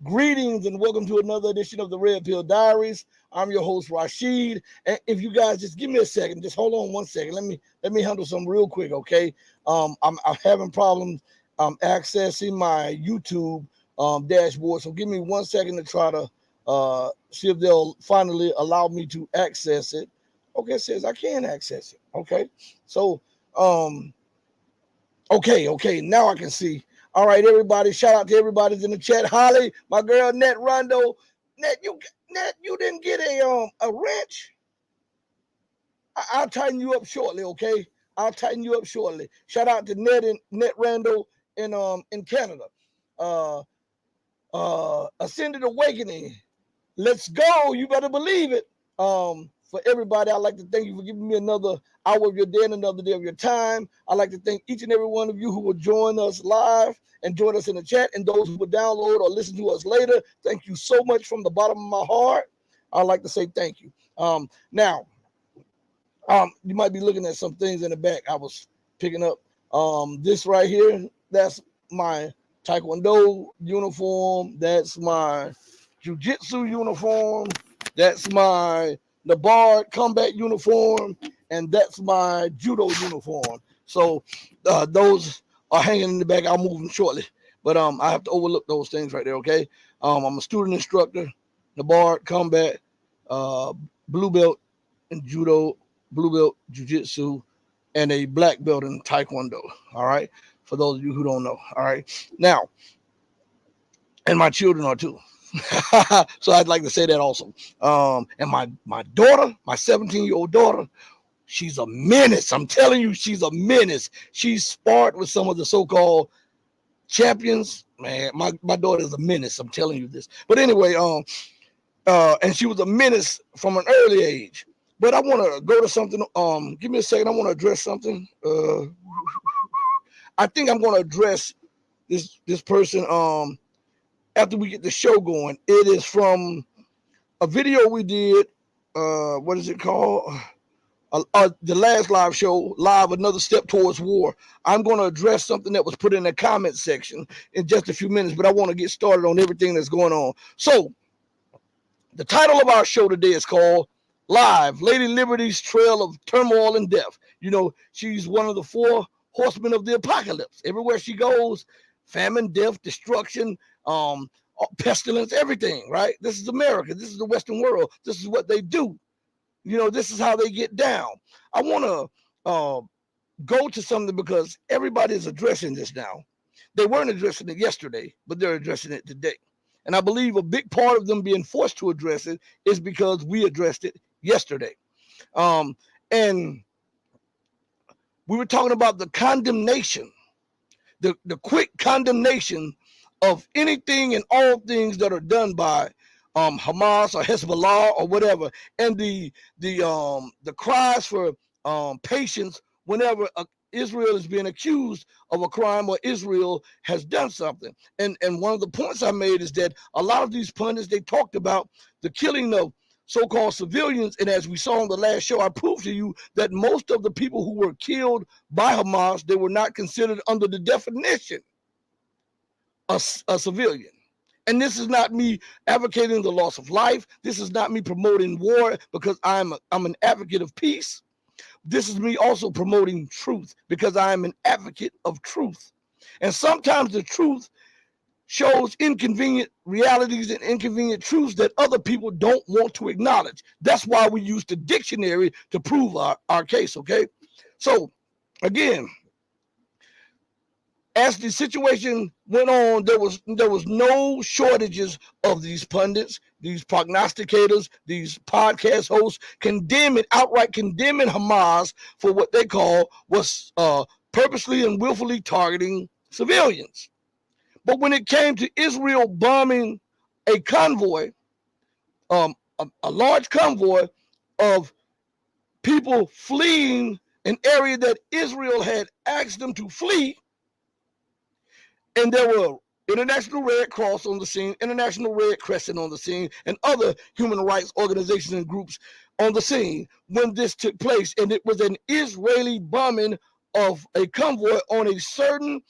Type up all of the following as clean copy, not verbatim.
Greetings and welcome to another edition of the Red Pill Diaries. I'm your host Rashid, and if you guys just give me a second, just hold on 1 second. Let me handle something real quick, okay? I'm having problems accessing my YouTube dashboard, so give me 1 second to try to see if they'll finally allow me to access it. Okay, it says I can access it. Okay, so okay, now I can see. All right, everybody. Shout out to everybody's in the chat. Holly, my girl, Net Rondo. Net, you didn't get a wrench. I'll tighten you up shortly. Okay, I'll tighten you up shortly. Shout out to Net Rando in Canada. Uh, Ascended Awakening. Let's go. You better believe it. For everybody, I'd like to thank you for giving me another hour of your day and another day of your time. I'd like to thank each and every one of you who will join us live and join us in the chat, and those who will download or listen to us later. Thank you so much from the bottom of my heart. I'd like to say thank you. Now, you might be looking at some things in the back. I was picking up this right here. That's my Taekwondo uniform. That's my Jiu-Jitsu uniform. That's my Nabar combat uniform, and that's my judo uniform. So those are hanging in the back. I'll move them shortly, but I have to overlook those things right there. Okay, I'm a student instructor, Nabar combat, blue belt in judo, blue belt jiu-jitsu, and a black belt in Taekwondo. All right, for those of you who don't know. All right, now, and my children are too. So I'd like to say that also. And my daughter, my 17-year-old daughter, she's a menace. I'm telling you, she's a menace. She's sparred with some of the so-called champions. Man, my daughter is a menace. I'm telling you this. But anyway, and she was a menace from an early age. But I want to go to something. Give me a second. I want to address something. I think I'm going to address this person. After we get the show going. It is from a video we did. What is it called? The last live show, Live Another Step Towards War. I'm going to address something that was put in the comment section in just a few minutes, but I want to get started on everything that's going on. So, the title of our show today is called Live, Lady Liberty's Trail of Turmoil and Death. You know, she's one of the four horsemen of the apocalypse. Everywhere she goes, famine, death, destruction, pestilence, everything, right? This is America. This is the Western world. This is what they do. You know, this is how they get down. I want to go to something because everybody is addressing this now. They weren't addressing it yesterday, but they're addressing it today. And I believe a big part of them being forced to address it is because we addressed it yesterday. And we were talking about the condemnation, the quick condemnation of anything and all things that are done by Hamas or Hezbollah or whatever, and the cries for patience whenever Israel is being accused of a crime or Israel has done something. And one of the points I made is that a lot of these pundits, they talked about the killing of so-called civilians, and as we saw on the last show, I proved to you that most of the people who were killed by Hamas, they were not considered under the definition a civilian. And this is not me advocating the loss of life. This is not me promoting war because I'm an advocate of peace. This is me also promoting truth because I am an advocate of truth. And sometimes the truth shows inconvenient realities and inconvenient truths that other people don't want to acknowledge. That's why we use the dictionary to prove our case, okay? So, again, as the situation went on, there was no shortages of these pundits, these prognosticators, these podcast hosts outright condemning Hamas for what they call was purposely and willfully targeting civilians. But when it came to Israel bombing a convoy, a large convoy of people fleeing an area that Israel had asked them to flee, and there were International Red Cross on the scene, International Red Crescent on the scene, and other human rights organizations and groups on the scene when this took place. And it was an Israeli bombing of a convoy on a certain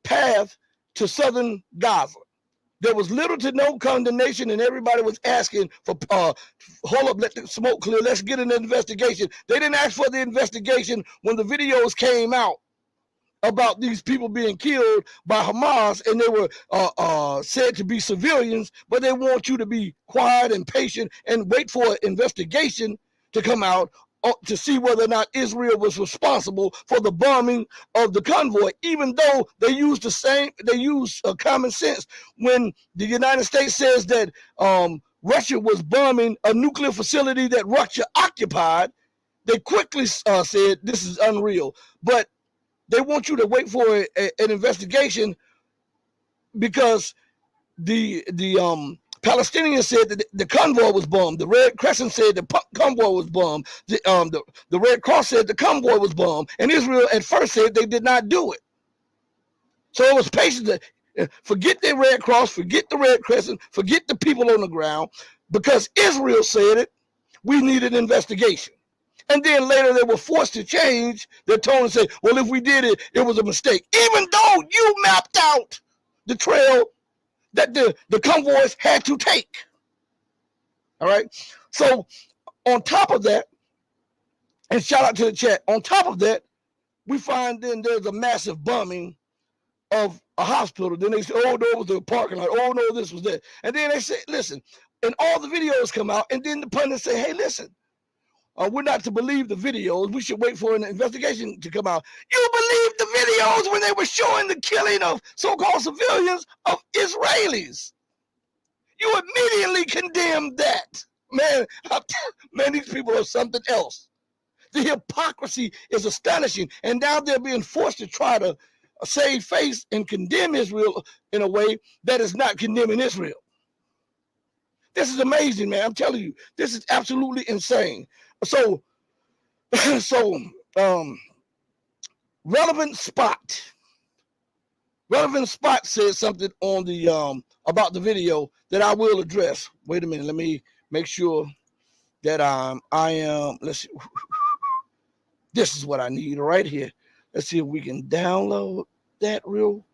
path to southern Gaza. There was little to no condemnation, and everybody was asking for, hold up, let the smoke clear, let's get an investigation. They didn't ask for the investigation when the videos came out about these people being killed by Hamas, and they were said to be civilians, but they want you to be quiet and patient and wait for an investigation to come out to see whether or not Israel was responsible for the bombing of the convoy, even though they used common sense. When the United States says that Russia was bombing a nuclear facility that Russia occupied, they quickly said this is unreal. But they want you to wait for an investigation because the Palestinians said that the convoy was bombed. The Red Crescent said the convoy was bombed. The Red Cross said the convoy was bombed. And Israel at first said they did not do it. So it was patient. Forget the Red Cross, forget the Red Crescent, forget the people on the ground. Because Israel said it, we need an investigation. And then later they were forced to change their tone and say, well, if we did it, it was a mistake. Even though you mapped out the trail that the convoys had to take. All right. So on top of that, and shout out to the chat, on top of that, we find then there's a massive bombing of a hospital. Then they say, oh, no, it was the parking lot. Oh, no, this was that. And then they say, listen, and all the videos come out. And then the pundits say, hey, listen, we're not to believe the videos. We should wait for an investigation to come out. You believe the videos when they were showing the killing of so-called civilians of Israelis. You immediately condemned that. Man, man, these people are something else. The hypocrisy is astonishing. And now they're being forced to try to save face and condemn Israel in a way that is not condemning Israel. This is amazing, man. I'm telling you, this is absolutely insane. So Relevant Spot. Relevant Spot said something on the about the video that I will address. Wait a minute, let me make sure that I am. Let's see. This is what I need right here. Let's see if we can download that real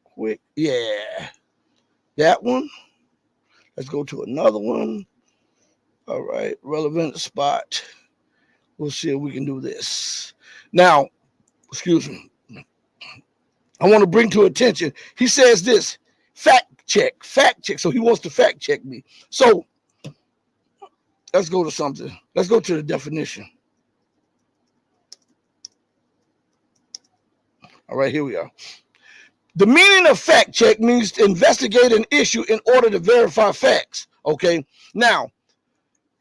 quick. Yeah, that one. Let's go to another one. All right, Relevant Spot. We'll see if we can do this. Now, excuse me. I want to bring to attention. He says this, fact check. So he wants to fact check me. So let's go to something. Let's go to the definition. All right, here we are. The meaning of fact check means to investigate an issue in order to verify facts. Okay. Now,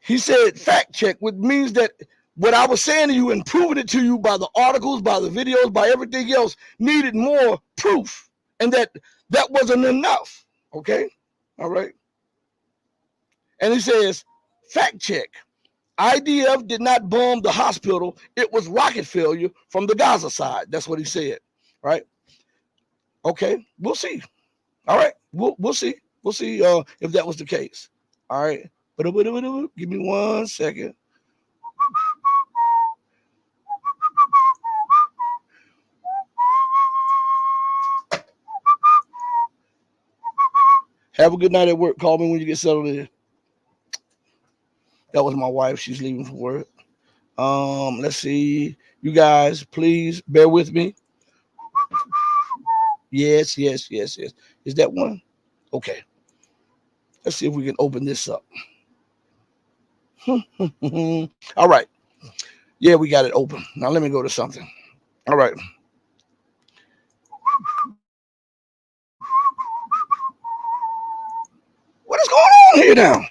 he said fact check, which means that what I was saying to you and proving it to you by the articles, by the videos, by everything else needed more proof, and that wasn't enough. Okay. All right. And he says, fact check. IDF did not bomb the hospital. It was rocket failure from the Gaza side. That's what he said. Right. Okay. We'll see. All right. We'll see. We'll see if that was the case. All right. Give me 1 second. Have a good night at work. Call me when you get settled in. That was my wife. She's leaving for work. Let's see. You guys, please bear with me. Yes. Is that one? Okay. Let's see if we can open this up. All right. Yeah, we got it open. Now let me go to something. All right. What is going on here now?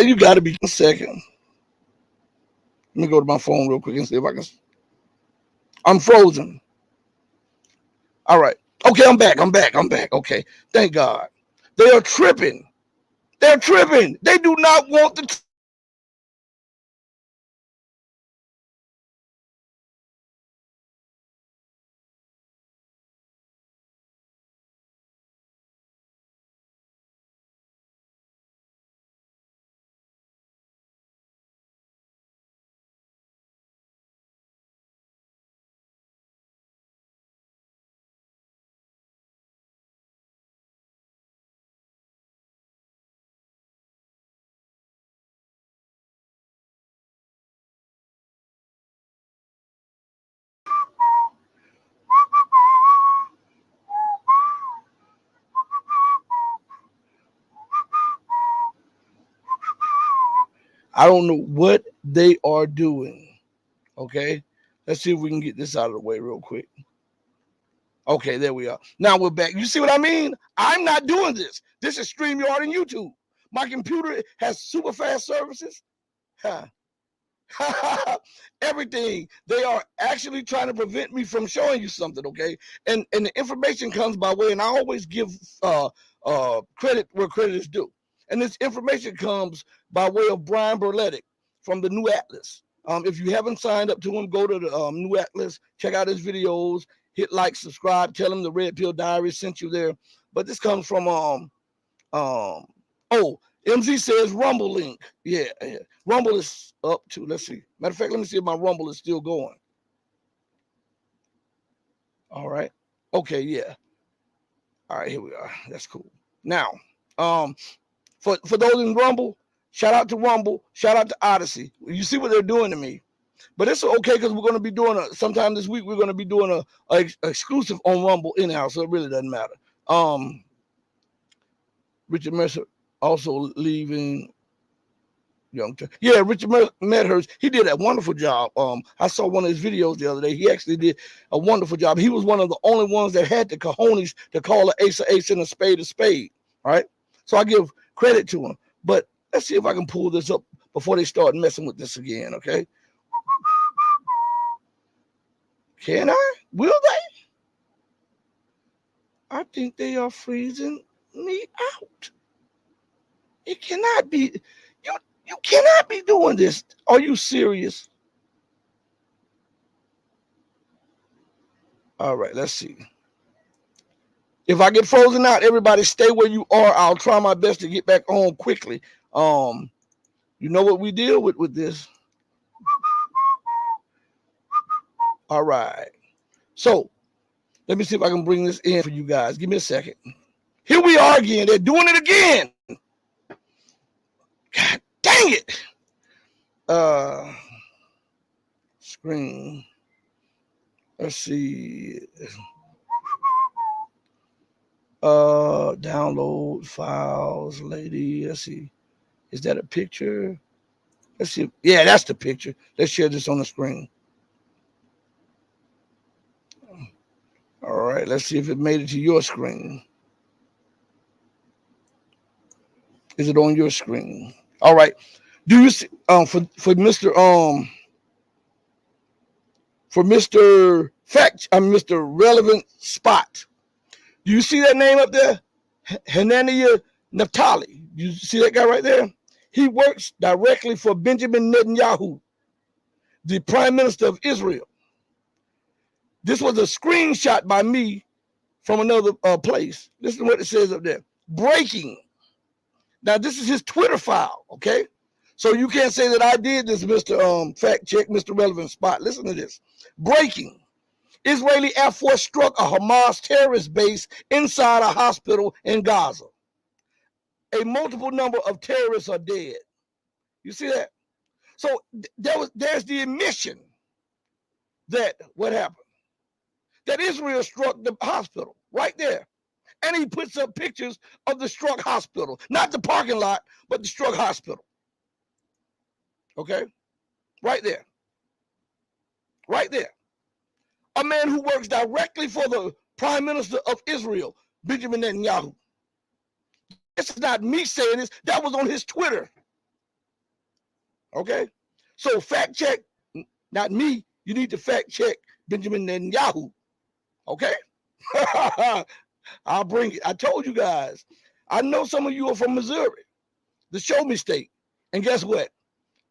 You got to be a second. Let me go to my phone real quick and see if I can. I'm frozen. All right. Okay, I'm back. Okay. Thank God. They are tripping. They're tripping. They do not want the I don't know what they are doing. Okay. Let's see if we can get this out of the way real quick. Okay, there we are. Now we're back. You see what I mean? I'm not doing this. This is StreamYard and YouTube. My computer has super fast services. Huh. Everything. They are actually trying to prevent me from showing you something, okay? And the information comes by way, and I always give credit where credit is due. And this information comes by way of Brian Berletic from the New Atlas. If you haven't signed up to him, go to the New Atlas, check out his videos, hit like, subscribe, tell him the Red Pill Diary sent you there. But this comes from oh, MZ says Rumble link. Yeah. Rumble is up too. Let's see. Matter of fact, let me see if my Rumble is still going. All right. Okay, yeah. All right, here we are. That's cool. Now, for those in Rumble, shout out to Rumble, shout out to Odyssey. You see what they're doing to me. But it's okay because we're going to be doing sometime this week. We're going to be doing a exclusive on Rumble anyhow, so it really doesn't matter. Richard Mercer also leaving. Yeah, Richard Medhurst, he did a wonderful job. I saw one of his videos the other day. He actually did a wonderful job. He was one of the only ones that had the cojones to call an ace a ace and a spade, right? So I give credit to him. But let's see if I can pull this up before they start messing with this again, okay? Can I? Will they? I think they are freezing me out. It cannot be. You cannot be doing this. Are you serious? All right, let's see. If I get frozen out, everybody stay where you are. I'll try my best to get back on quickly. You know what we deal with this. All right. So let me see if I can bring this in for you guys. Give me a second. Here we are again. They're doing it again. God dang it. Screen. Let's see. Download files, lady. Let's see. Is that a picture? Let's see. Yeah, that's the picture. Let's share this on the screen. All right. Let's see if it made it to your screen. Is it on your screen? All right. Do you see for Mr. Fact, Mr. Relevant Spot? Do you see that name up there? Hanania Naftali. You see that guy right there? He works directly for Benjamin Netanyahu, the Prime Minister of Israel. This was a screenshot by me from another place. Listen to what it says up there. Breaking. Now, this is his Twitter file, okay? So you can't say that I did this, Mr. Fact Check, Mr. Relevant Spot. Listen to this. Breaking. Israeli Air Force struck a Hamas terrorist base inside a hospital in Gaza. A multiple number of terrorists are dead. You see that? So there's the admission that what happened? That Israel struck the hospital right there. And he puts up pictures of the struck hospital, not the parking lot, but the struck hospital. Okay? Right there. Right there. A man who works directly for the Prime Minister of Israel, Benjamin Netanyahu. This is not me saying this. That was on his Twitter. Okay? So fact check, not me. You need to fact check Benjamin Netanyahu. Okay? I'll bring it. I told you guys. I know some of you are from Missouri, the show me state. And guess what?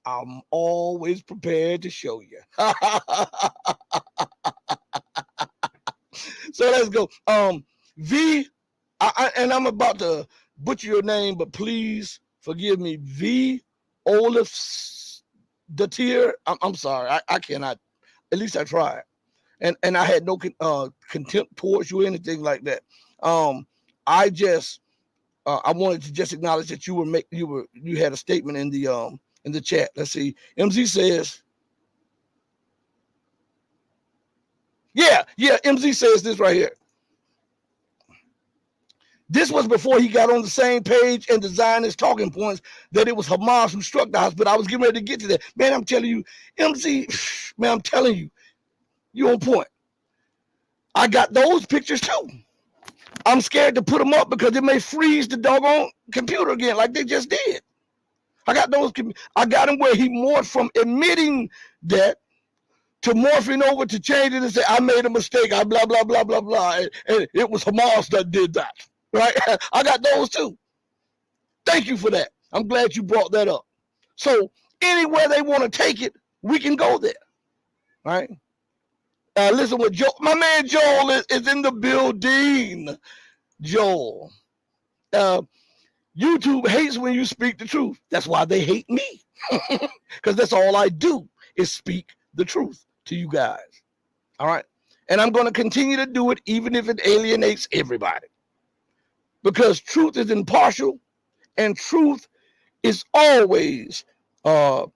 I'm always prepared to show you. So let's go. V, and I'm about to butcher your name, but please forgive me. V. Olaf Datir. I'm sorry. I cannot. At least I tried. And I had no contempt towards you or anything like that. I just I wanted to just acknowledge that you had a statement in the chat. Let's see. MZ says, yeah. MZ says this right here. This was before he got on the same page and designed his talking points that it was Hamas who struck the house. But I was getting ready to get to that. Man, I'm telling you, MZ, man, I'm telling you, you're on point. I got those pictures too. I'm scared to put them up because it may freeze the doggone computer again like they just did. I got him where he morphed from admitting that to morphing over to changing and say, I made a mistake. I blah, blah, blah, blah, blah. And it was Hamas that did that. Right? I got those too. Thank you for that. I'm glad you brought that up. So anywhere they want to take it, we can go there. Right? Listen with Joel. My man Joel is in the building. Joel. YouTube hates when you speak the truth. That's why they hate me. Because that's all I do is speak the truth to you guys. All right? And I'm going to continue to do it even if it alienates everybody. Because truth is impartial and truth is always the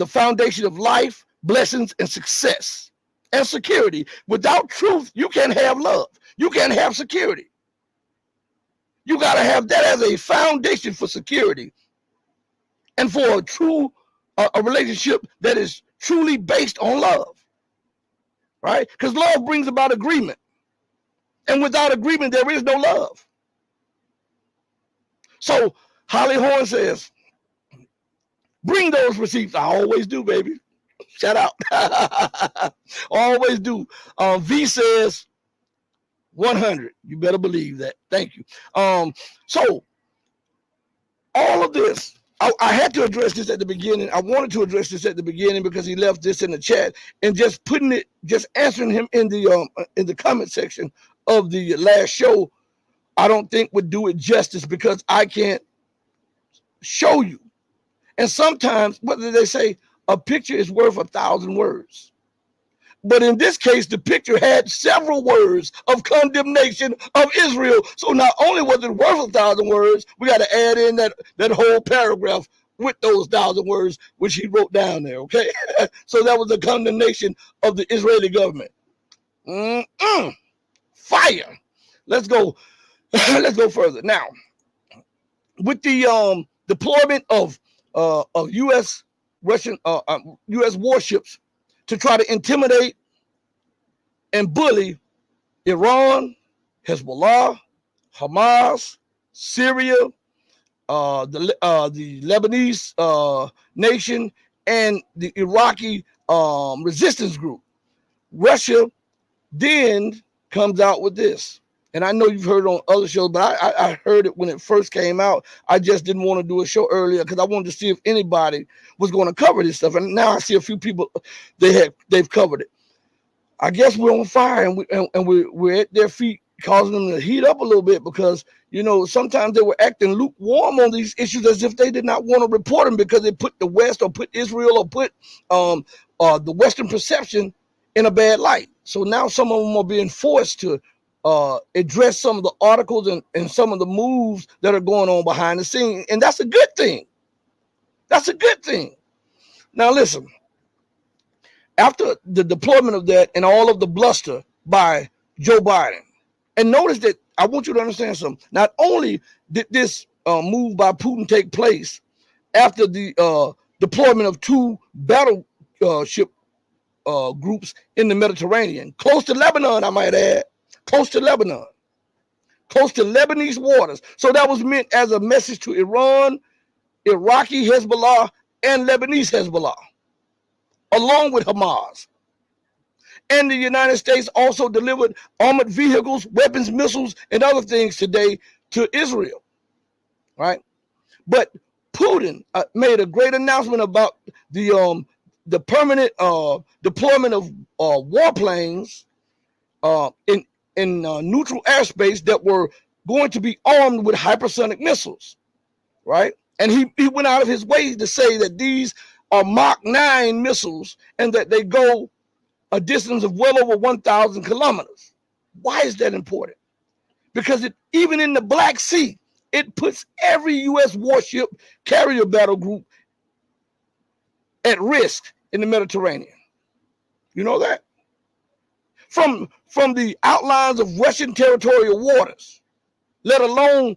foundation of life, blessings, and success and security. Without truth, you can't have love. You can't have security. You got to have that as a foundation for security and for a true a relationship that is truly based on love, right? Because love brings about agreement. And without agreement, there is no love. So Holly Horn says, bring those receipts. I always do, baby. Shout out. Always do. V says 100. You better believe that. Thank you. So all of this, I had to address this at the beginning. I wanted to address this at the beginning because he left this in the chat, and just answering him in the comment section of the last show, I don't think would do it justice because I can't show you. And sometimes, what do they say? A picture is worth 1,000 words. But in this case, the picture had several words of condemnation of Israel. So not only was it worth 1,000 words, we got to add in that whole paragraph with those 1,000 words, which he wrote down there, okay? So that was a condemnation of the Israeli government. Fire. Let's go. Let's go further. Now, with the deployment of U.S. warships to try to intimidate and bully Iran, Hezbollah, Hamas, Syria, the Lebanese nation, and the Iraqi resistance group. Russia then comes out with this. And I know you've heard it on other shows, but I heard it when it first came out. I just didn't want to do a show earlier because I wanted to see if anybody was going to cover this stuff. And now I see a few people, they've covered it. I guess we're on fire and we're at their feet, causing them to heat up a little bit because, sometimes they were acting lukewarm on these issues as if they did not want to report them because they put the West or put Israel or put the Western perception in a bad light. So now some of them are being forced to address some of the articles and some of the moves that are going on behind the scenes. And that's a good thing. That's a good thing. Now, listen, after the deployment of that and all of the bluster by Joe Biden, and notice that I want you to understand something. Not only did this move by Putin take place after the deployment of two battleship groups in the Mediterranean, close to Lebanon, I might add, close to Lebanon, close to Lebanese waters. So that was meant as a message to Iran, Iraqi Hezbollah, and Lebanese Hezbollah, along with Hamas. And the United States also delivered armored vehicles, weapons, missiles, and other things today to Israel, right? But Putin made a great announcement about the permanent deployment of warplanes in neutral airspace that were going to be armed with hypersonic missiles, right? And he went out of his way to say that these are Mach 9 missiles and that they go a distance of well over 1,000 kilometers. Why is that important? Because even in the Black Sea, it puts every U.S. warship carrier battle group at risk in the Mediterranean. You know that? From the outlines of Russian territorial waters, let alone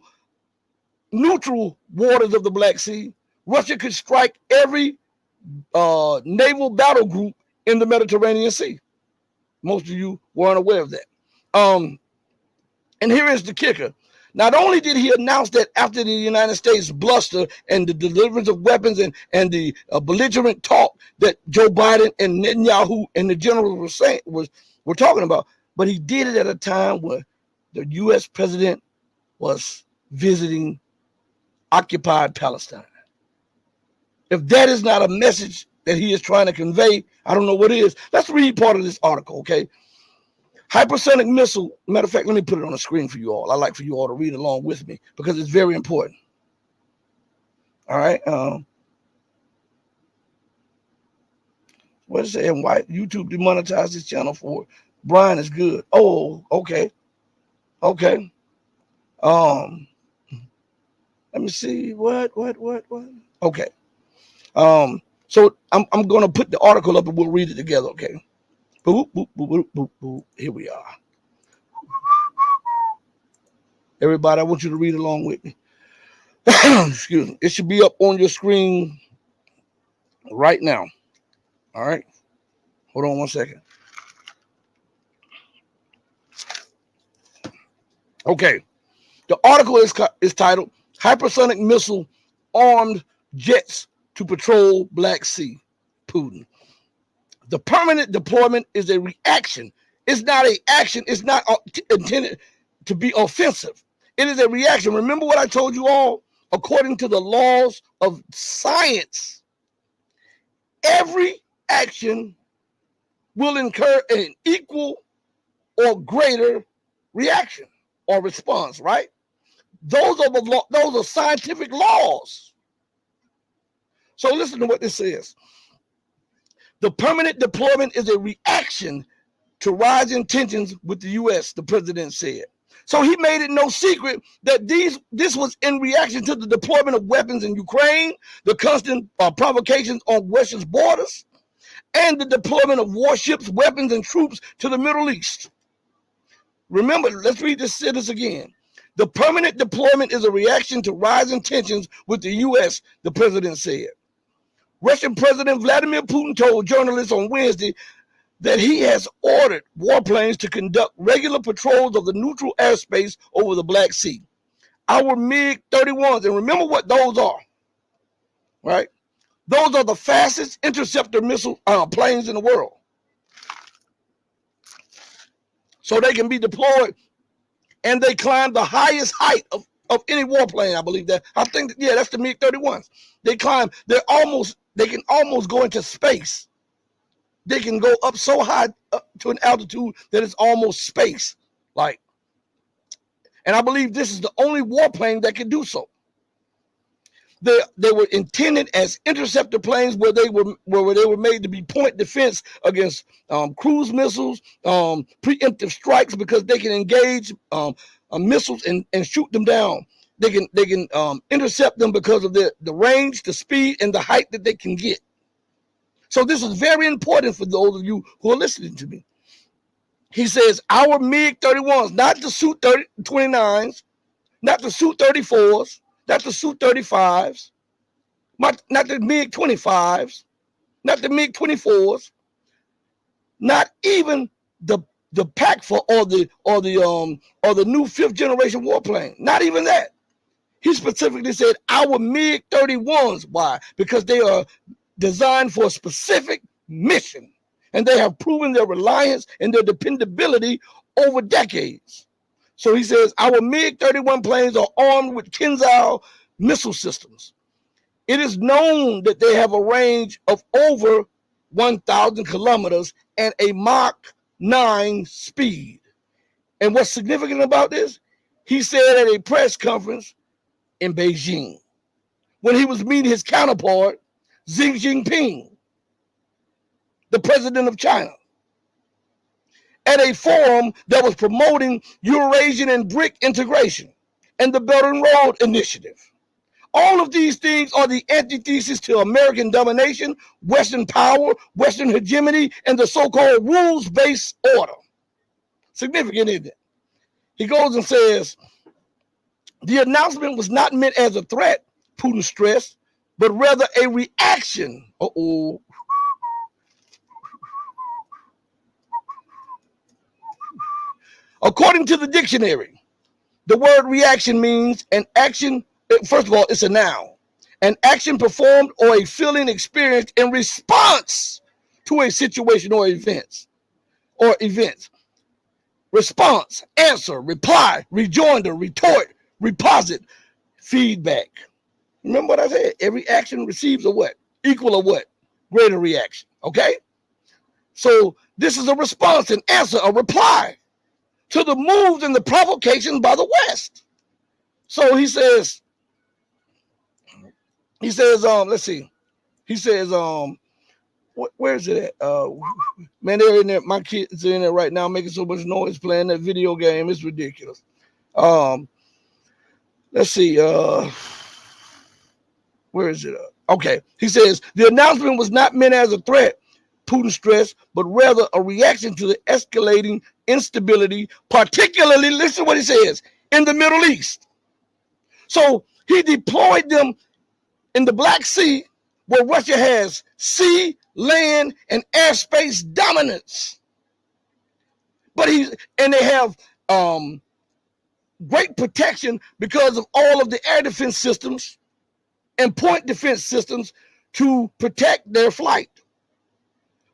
neutral waters of the Black Sea, Russia could strike every naval battle group in the Mediterranean Sea. Most of you weren't aware of that. And here is the kicker. Not only did he announce that after the United States bluster and the deliverance of weapons and the belligerent talk that Joe Biden and Netanyahu and the generals were talking about, but he did it at a time where the U.S. president was visiting occupied Palestine. If that is not a message that he is trying to convey, I don't know what is. Let's read part of this article, okay? Hypersonic missile, matter of fact, let me put it on the screen for you all. I like for you all to read along with me because it's very important. All right. What is it? And why YouTube demonetized this channel for? Brian is good. Oh, okay. Okay. Let me see. What? Okay. So I'm gonna put the article up and we'll read it together, okay? Boop, boop, boop, boop, boop, boop. Here we are. Everybody, I want you to read along with me. Excuse me. It should be up on your screen right now. All right. Hold on one second. Okay. The article is titled Hypersonic Missile Armed Jets to Patrol Black Sea, Putin. The permanent deployment is a reaction. It's not an action. It's not intended to be offensive. It is a reaction. Remember what I told you all? According to the laws of science, every action will incur an equal or greater reaction or response, right? Those are scientific laws. So listen to what this says. The permanent deployment is a reaction to rising tensions with the U.S., the president said. So he made it no secret that this was in reaction to the deployment of weapons in Ukraine, the constant provocations on Russia's borders, and the deployment of warships, weapons, and troops to the Middle East. Remember, let's read this sentence again. The permanent deployment is a reaction to rising tensions with the U.S., the president said. Russian President Vladimir Putin told journalists on Wednesday that he has ordered warplanes to conduct regular patrols of the neutral airspace over the Black Sea. Our MiG-31s, and remember what those are, right? Those are the fastest interceptor missile planes in the world. So they can be deployed, and they climb the highest height of any warplane, I believe that. I think, yeah, that's the MiG-31s. They can almost go into space. They can go up so high up to an altitude that it's almost space like. And I believe this is the only warplane that can do so. They were intended as interceptor planes where they were made to be point defense against cruise missiles, preemptive strikes, because they can engage missiles and shoot them down. They can intercept them because of the range, the speed, and the height that they can get. So this is very important for those of you who are listening to me. He says our MiG-31s, not the Su-29s, not the Su-34s, not the Su-35s, not the MiG-25s, not the MiG-24s, not even the PACFA or the new fifth generation warplane. Not even that. He specifically said our MiG-31s. Why? Because they are designed for a specific mission, and they have proven their reliance and their dependability over decades. So he says our MiG-31 planes are armed with Kinzhal missile systems. It is known that they have a range of over 1,000 kilometers and a Mach 9 speed. And what's significant about this? He said at a press conference in Beijing when he was meeting his counterpart, Xi Jinping, the president of China, at a forum that was promoting Eurasian and BRIC integration and the Belt and Road Initiative. All of these things are the antithesis to American domination, Western power, Western hegemony, and the so-called rules-based order. Significant, isn't it? He goes and says, the announcement was not meant as a threat, Putin stressed, but rather a reaction. According to the dictionary, the word reaction means an action. First of all, it's a noun. An action performed or a feeling experienced in response to a situation or events. Response, answer, reply, rejoinder, retort, reposit, feedback. Remember what I said? Every action receives a what? Equal or what? Greater reaction. Okay? So this is a response, an answer, a reply to the moves and the provocations by the West. So he says, let's see. He says, where is it at? Man, they're in there. My kids are in there right now making so much noise playing that video game. It's ridiculous. Let's see. Where is it? Okay. He says, the announcement was not meant as a threat, Putin stressed, but rather a reaction to the escalating instability, particularly, listen to what he says, in the Middle East. So he deployed them in the Black Sea, where Russia has sea, land, and airspace dominance. But they have great protection because of all of the air defense systems and point defense systems to protect their flight.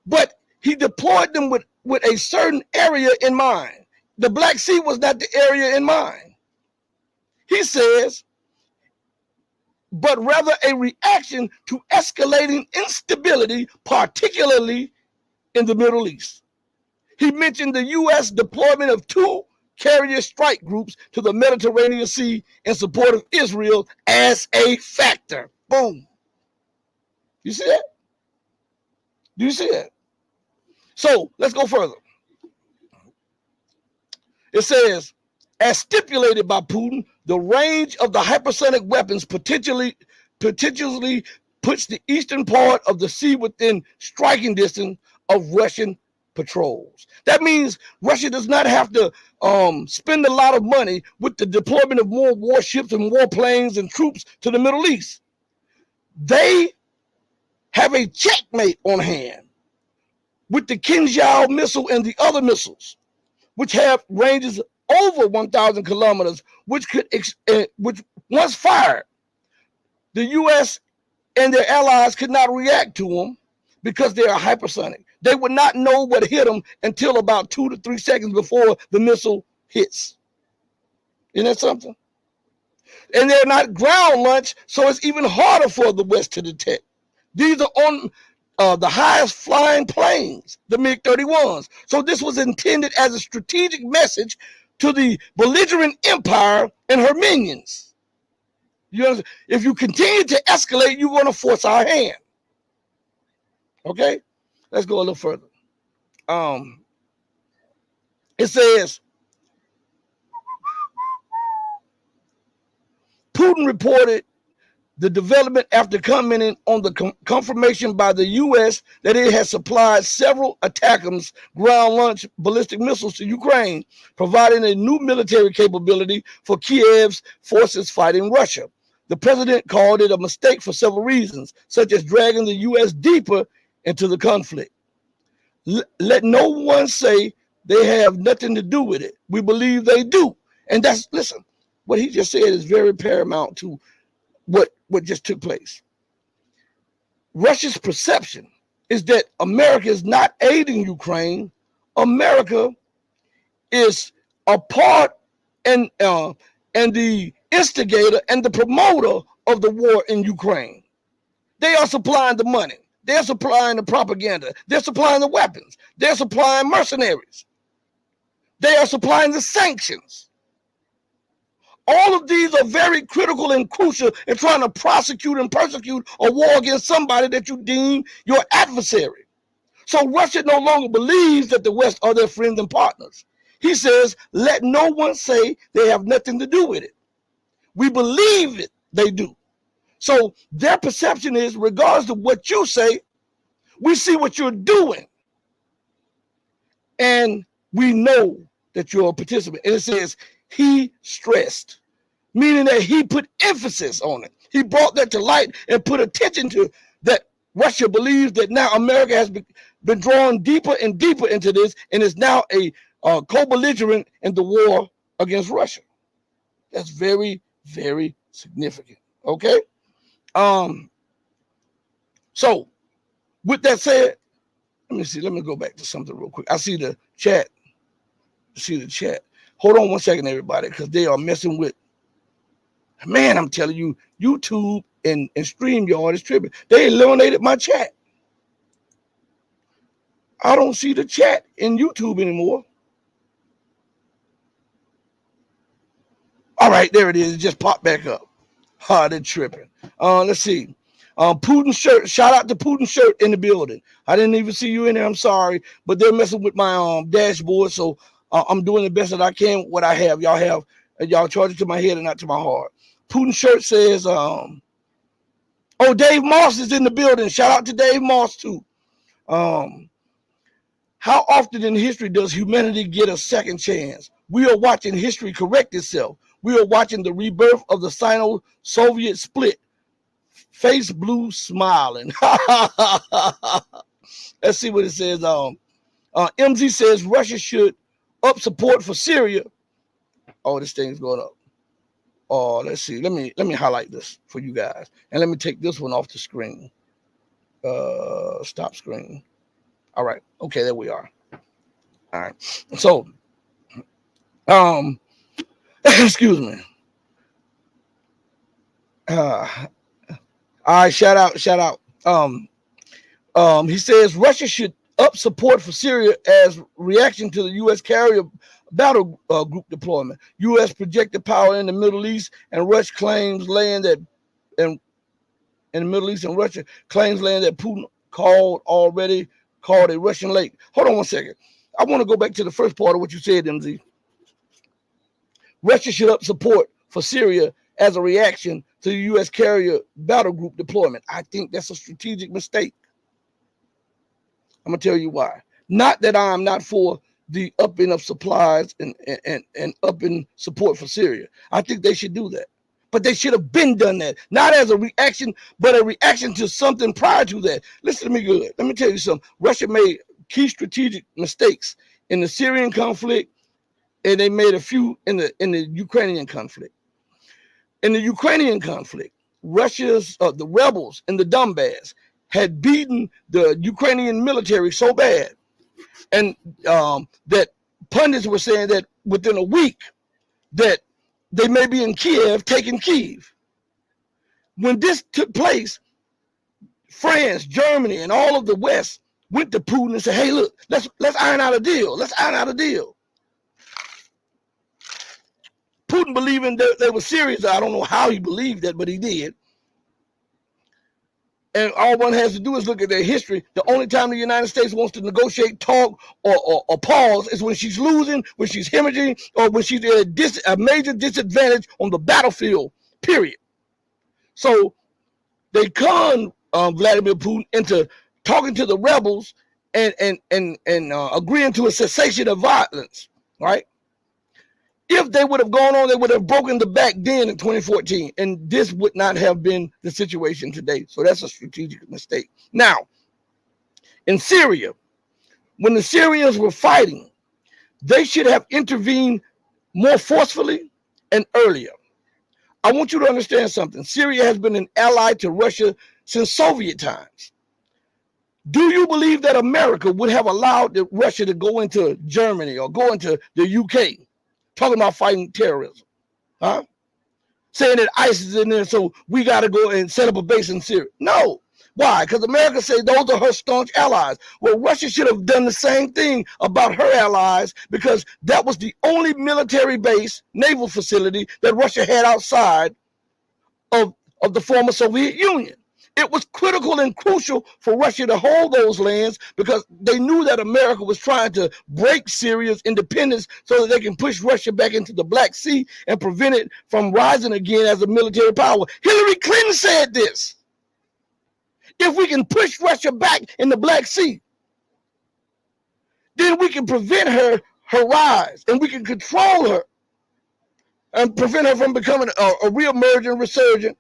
But he deployed them with a certain area in mind. The Black Sea was not the area in mind. He says, but rather a reaction to escalating instability, particularly in the Middle East. He mentioned the U.S. deployment of 2 carrier strike groups to the Mediterranean Sea in support of Israel as a factor. Boom. You see that? Do you see that? So let's go further. It says, as stipulated by Putin, the range of the hypersonic weapons potentially puts the eastern part of the sea within striking distance of Russian patrols. That means Russia does not have to spend a lot of money with the deployment of more warships and warplanes and troops to the Middle East. They have a checkmate on hand with the Kinzhal missile and the other missiles, which have ranges over 1,000 kilometers, which once fired, the U.S. and their allies could not react to them because they are hypersonic. They would not know what hit them until about 2 to 3 seconds before the missile hits. Isn't that something? And they're not ground launched, so it's even harder for the West to detect. These are on the highest flying planes, the MiG-31s. So this was intended as a strategic message to the belligerent empire and her minions. You understand? If you continue to escalate, you're going to force our hand. Okay? Let's go a little further. It says, Putin reported the development after commenting on the confirmation by the U.S. that it has supplied several ATACMS ground-launched ballistic missiles to Ukraine, providing a new military capability for Kiev's forces fighting Russia. The president called it a mistake for several reasons, such as dragging the U.S. deeper into the conflict. Let no one say they have nothing to do with it. We believe they do. And listen, what he just said is very paramount to what just took place. Russia's perception is that America is not aiding Ukraine. America is a part and the instigator and the promoter of the war in Ukraine. They are supplying the money. They're supplying the propaganda. They're supplying the weapons. They're supplying mercenaries. They are supplying the sanctions. All of these are very critical and crucial in trying to prosecute and persecute a war against somebody that you deem your adversary. So Russia no longer believes that the West are their friends and partners. He says, let no one say they have nothing to do with it. We believe it, they do. So their perception is, regardless of what you say, we see what you're doing. And we know that you're a participant. And it says, he stressed, meaning that he put emphasis on it. He brought that to light and put attention to that. Russia believes that now America has been drawn deeper and deeper into this and is now a co-belligerent in the war against Russia. That's very, very significant. Okay. So with that said, let me see. Let me go back to something real quick. I see the chat. Hold on one second, everybody, because they are messing with. Man, I'm telling you, YouTube and StreamYard is tripping. They eliminated my chat. I don't see the chat in YouTube anymore. All right, there it is. It just popped back up. They're tripping. Let's see. Putin shirt. Shout out to Putin shirt in the building. I didn't even see you in there. I'm sorry, but they're messing with my dashboard, so I'm doing the best that I can. What I have, y'all charge it to my head and not to my heart. Putin shirt says, "Oh, Dave Moss is in the building. Shout out to Dave Moss too." How often in history does humanity get a second chance? We are watching history correct itself. We are watching the rebirth of the Sino-Soviet split. Face blue smiling. Let's see what it says. MZ says Russia should up support for Syria. Oh, this thing's going up. Oh, let's see. Let me highlight this for you guys. And let me take this one off the screen. Stop screen. All right. Okay, there we are. All right. So, excuse me. All right, shout out. He says Russia should up support for Syria as reaction to the U.S. carrier battle group deployment. U.S. projected power in the Middle East, and Russia claims land that in the Middle East, and Russia claims land that Putin called a Russian lake. Hold on one second. I want to go back to the first part of what you said, MZ. Russia should up support for Syria as a reaction to the U.S. carrier battle group deployment. I think that's a strategic mistake. I'm going to tell you why. Not that I'm not for the upping of supplies and upping support for Syria. I think they should do that. But they should have been done that. Not as a reaction, but a reaction to something prior to that. Listen to me good. Let me tell you something. Russia made key strategic mistakes in the Syrian conflict, and they made a few in the Ukrainian conflict. In the Ukrainian conflict, Russia's the rebels in the Donbass had beaten the Ukrainian military so bad, and that pundits were saying that within a week that they may be in Kiev, taking Kiev. When this took place, France, Germany, and all of the West went to Putin and said, "Hey, look, let's iron out a deal. Let's iron out a deal." Putin believing that they were serious. I don't know how he believed that, but he did. And all one has to do is look at their history. The only time the United States wants to negotiate, talk, or pause is when she's losing, when she's hemorrhaging, or when she's at a major disadvantage on the battlefield, period. So they con Vladimir Putin into talking to the rebels and agreeing to a cessation of violence, right? If they would have gone on, they would have broken the back then in 2014, and this would not have been the situation today. So that's a strategic mistake. Now, in Syria, when the Syrians were fighting, they should have intervened more forcefully and earlier. I want you to understand something. Syria has been an ally to Russia since Soviet times. Do you believe that America would have allowed Russia to go into Germany or go into the UK, talking about fighting terrorism? Huh? Saying that ISIS is in there, so we got to go and set up a base in Syria. No. Why? Because America says those are her staunch allies. Well, Russia should have done the same thing about her allies, because that was the only military base, naval facility that Russia had outside of the former Soviet Union. It was critical and crucial for Russia to hold those lands, because they knew that America was trying to break Syria's independence so that they can push Russia back into the Black Sea and prevent it from rising again as a military power. Hillary Clinton said this. If we can push Russia back in the Black Sea, then we can prevent her rise, and we can control her and prevent her from becoming a re-emergent, resurgent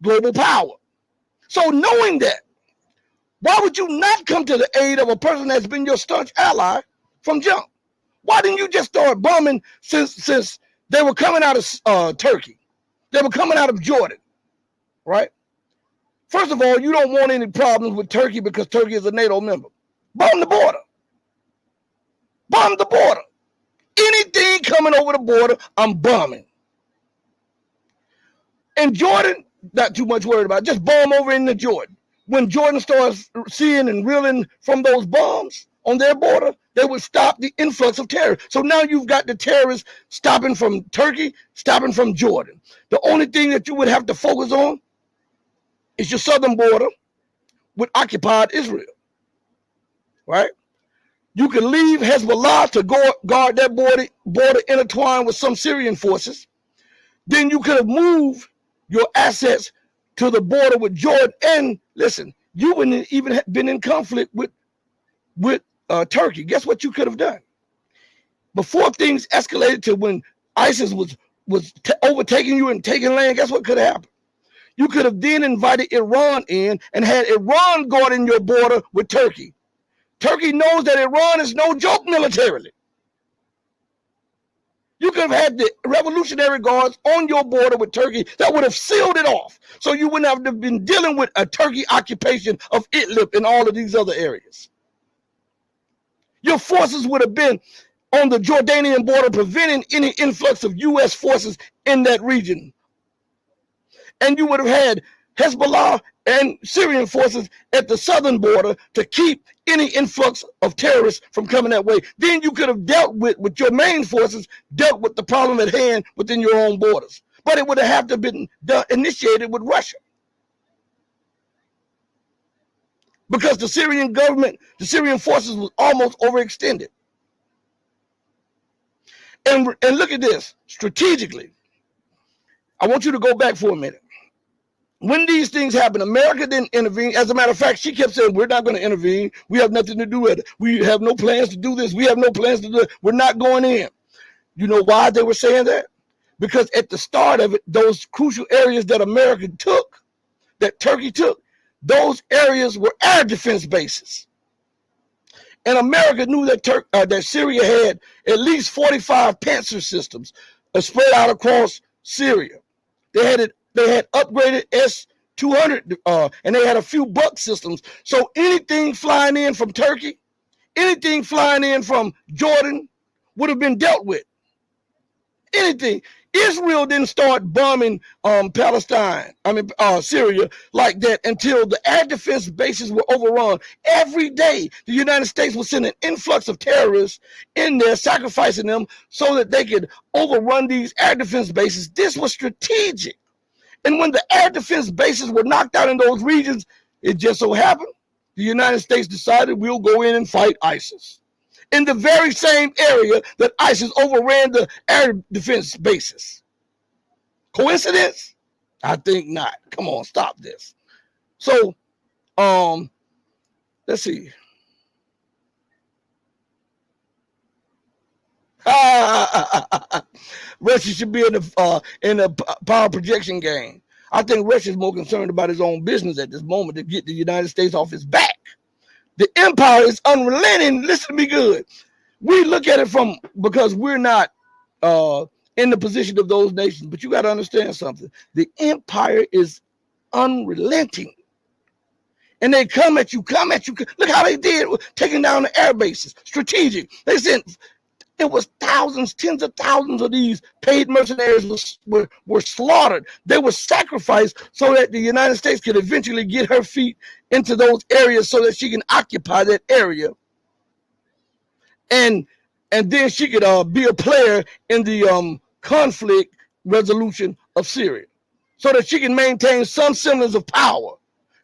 global power. So knowing that, why would you not come to the aid of a person that's been your staunch ally from jump? Why didn't you just start bombing since they were coming out of Turkey? They were coming out of Jordan, right? First of all, you don't want any problems with Turkey because Turkey is a NATO member. Bomb the border. Bomb the border. Anything coming over the border, I'm bombing. And Jordan, not too much worried about it. Just bomb over into Jordan. When Jordan starts seeing and reeling from those bombs on their border, they would stop the influx of terror. So now you've got the terrorists stopping from Turkey, stopping from Jordan. The only thing that you would have to focus on is your southern border with occupied Israel, right? You can leave Hezbollah to go guard that border intertwined with some Syrian forces. Then you could have moved your assets to the border with Jordan. And listen, you wouldn't even have been in conflict with Turkey. Guess what you could have done? Before things escalated to when ISIS was overtaking you and taking land, guess what could have happened? You could have then invited Iran in and had Iran guarding your border with Turkey. Turkey knows that Iran is no joke militarily. You could have had the Revolutionary Guards on your border with Turkey that would have sealed it off. So you wouldn't have been dealing with a Turkey occupation of Idlib and all of these other areas. Your forces would have been on the Jordanian border, preventing any influx of U.S. forces in that region. And you would have had Hezbollah and Syrian forces at the southern border to keep any influx of terrorists from coming that way. Then you could have dealt with your main forces, dealt with the problem at hand within your own borders. But it would have to been initiated with Russia. Because the Syrian government, the Syrian forces was almost overextended. And look at this, strategically. I want you to go back for a minute. When these things happen, America didn't intervene. As a matter of fact, she kept saying, we're not going to intervene. We have nothing to do with it. We have no plans to do this. We have no plans to do it. We're not going in. You know why they were saying that? Because at the start of it, those crucial areas that America took, that Turkey took, those areas were air defense bases. And America knew that that Syria had at least 45 Panzer systems spread out across Syria. They had upgraded S-200, and they had a few Buck systems. So anything flying in from Turkey, anything flying in from Jordan would have been dealt with. Anything. Israel didn't start bombing Syria like that until the air defense bases were overrun. Every day, the United States was sending an influx of terrorists in there, sacrificing them so that they could overrun these air defense bases. This was strategic. And when the air defense bases were knocked out in those regions, it just so happened the United States decided we'll go in and fight ISIS in the very same area that ISIS overran the air defense bases. Coincidence? I think not. Come on, stop this. So, let's see. Russia should be in the power projection game. I think Russia's more concerned about his own business at this moment to get the United States off his back. The empire is unrelenting. Listen to me good. We look at it because we're not in the position of those nations. But you got to understand something. The empire is unrelenting. And they come at you. Look how they did, taking down the air bases. Strategic. They sent, it was thousands, tens of thousands of these paid mercenaries were slaughtered. They were sacrificed so that the United States could eventually get her feet into those areas so that she can occupy that area. And then she could be a player in the conflict resolution of Syria so that she can maintain some semblance of power.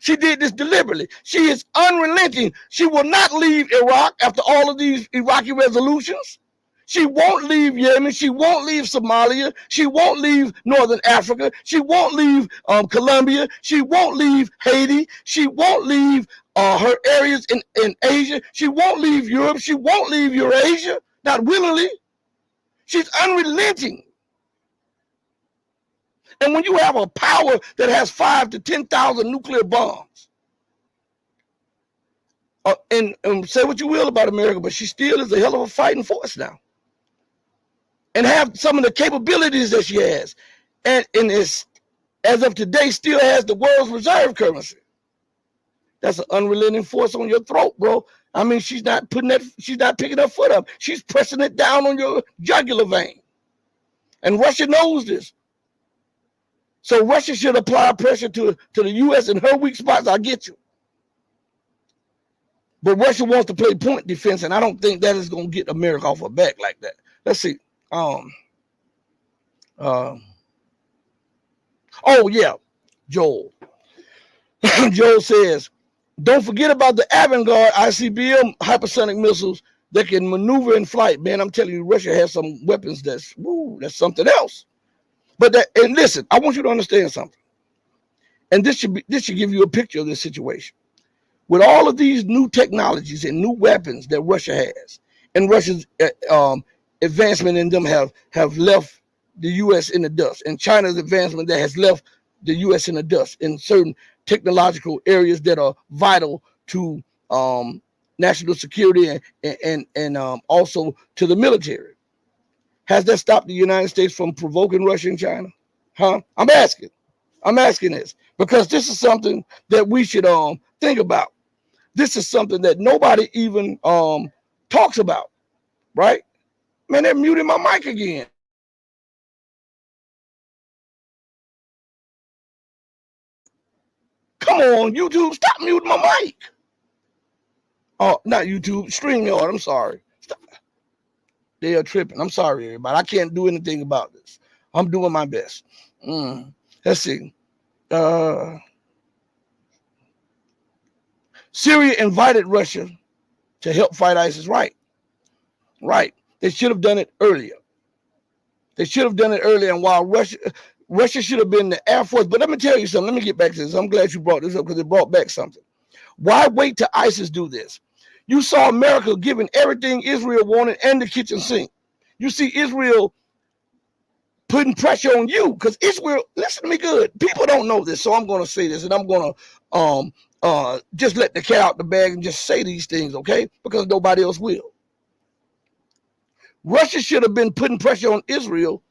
She did this deliberately. She is unrelenting. She will not leave Iraq after all of these Iraqi resolutions. She won't leave Yemen. She won't leave Somalia. She won't leave Northern Africa. She won't leave Colombia. She won't leave Haiti. She won't leave her areas in Asia. She won't leave Europe. She won't leave Eurasia, not willingly. She's unrelenting. And when you have a power that has 5,000 to 10,000 nuclear bombs, and say what you will about America, but she still is a hell of a fighting force now. And have some of the capabilities that she has. And is, as of today, still has the world's reserve currency. That's an unrelenting force on your throat, bro. I mean, she's not picking her foot up. She's pressing it down on your jugular vein. And Russia knows this. So Russia should apply pressure to the U.S. in her weak spots. I get you. But Russia wants to play point defense, and I don't think that is going to get America off her back like that. Let's see. Oh yeah, Joel. Joel says, don't forget about the Avangard ICBM hypersonic missiles that can maneuver in flight. Man, I'm telling you, Russia has some weapons that's something else. But and listen, I want you to understand something. And this should give you a picture of this situation. With all of these new technologies and new weapons that Russia has, and Russia's advancement in them have left the U.S. in the dust, and China's advancement that has left the U.S. in the dust in certain technological areas that are vital to national security and also to the military. Has that stopped the United States from provoking Russia and China? Huh? I'm asking this because this is something that we should think about. This is something that nobody even talks about, right? Man, they're muting my mic again. Come on, YouTube, stop muting my mic. Oh, not YouTube, StreamYard, I'm sorry. Stop. They are tripping. I'm sorry, everybody. I can't do anything about this. I'm doing my best. Let's see. Syria invited Russia to help fight ISIS. Right. They should have done it earlier. And while Russia should have been the Air Force. But let me tell you something. Let me get back to this. I'm glad you brought this up because it brought back something. Why wait till ISIS do this? You saw America giving everything Israel wanted and the kitchen sink. You see Israel putting pressure on you because Israel, listen to me good. People don't know this, so I'm going to say this, and I'm going to just let the cat out the bag and just say these things, okay? Because nobody else will. Russia should have been putting pressure on Israel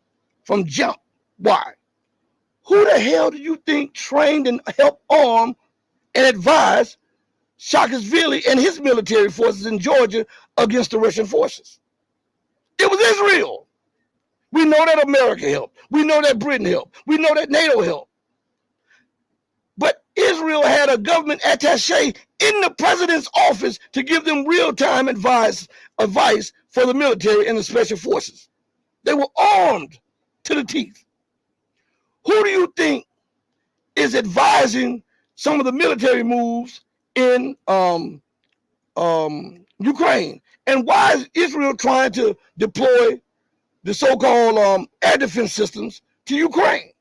from jump. Why? Who the hell do you think trained and helped arm and advise Saakashvili and his military forces in Georgia against the Russian forces? It was Israel. We know that America helped. We know that Britain helped. We know that NATO helped. But Israel had a government attaché in the president's office to give them real-time advice for the military and the special forces. They were armed to the teeth. Who do you think is advising some of the military moves in Ukraine? And why is Israel trying to deploy the so-called air defense systems to Ukraine?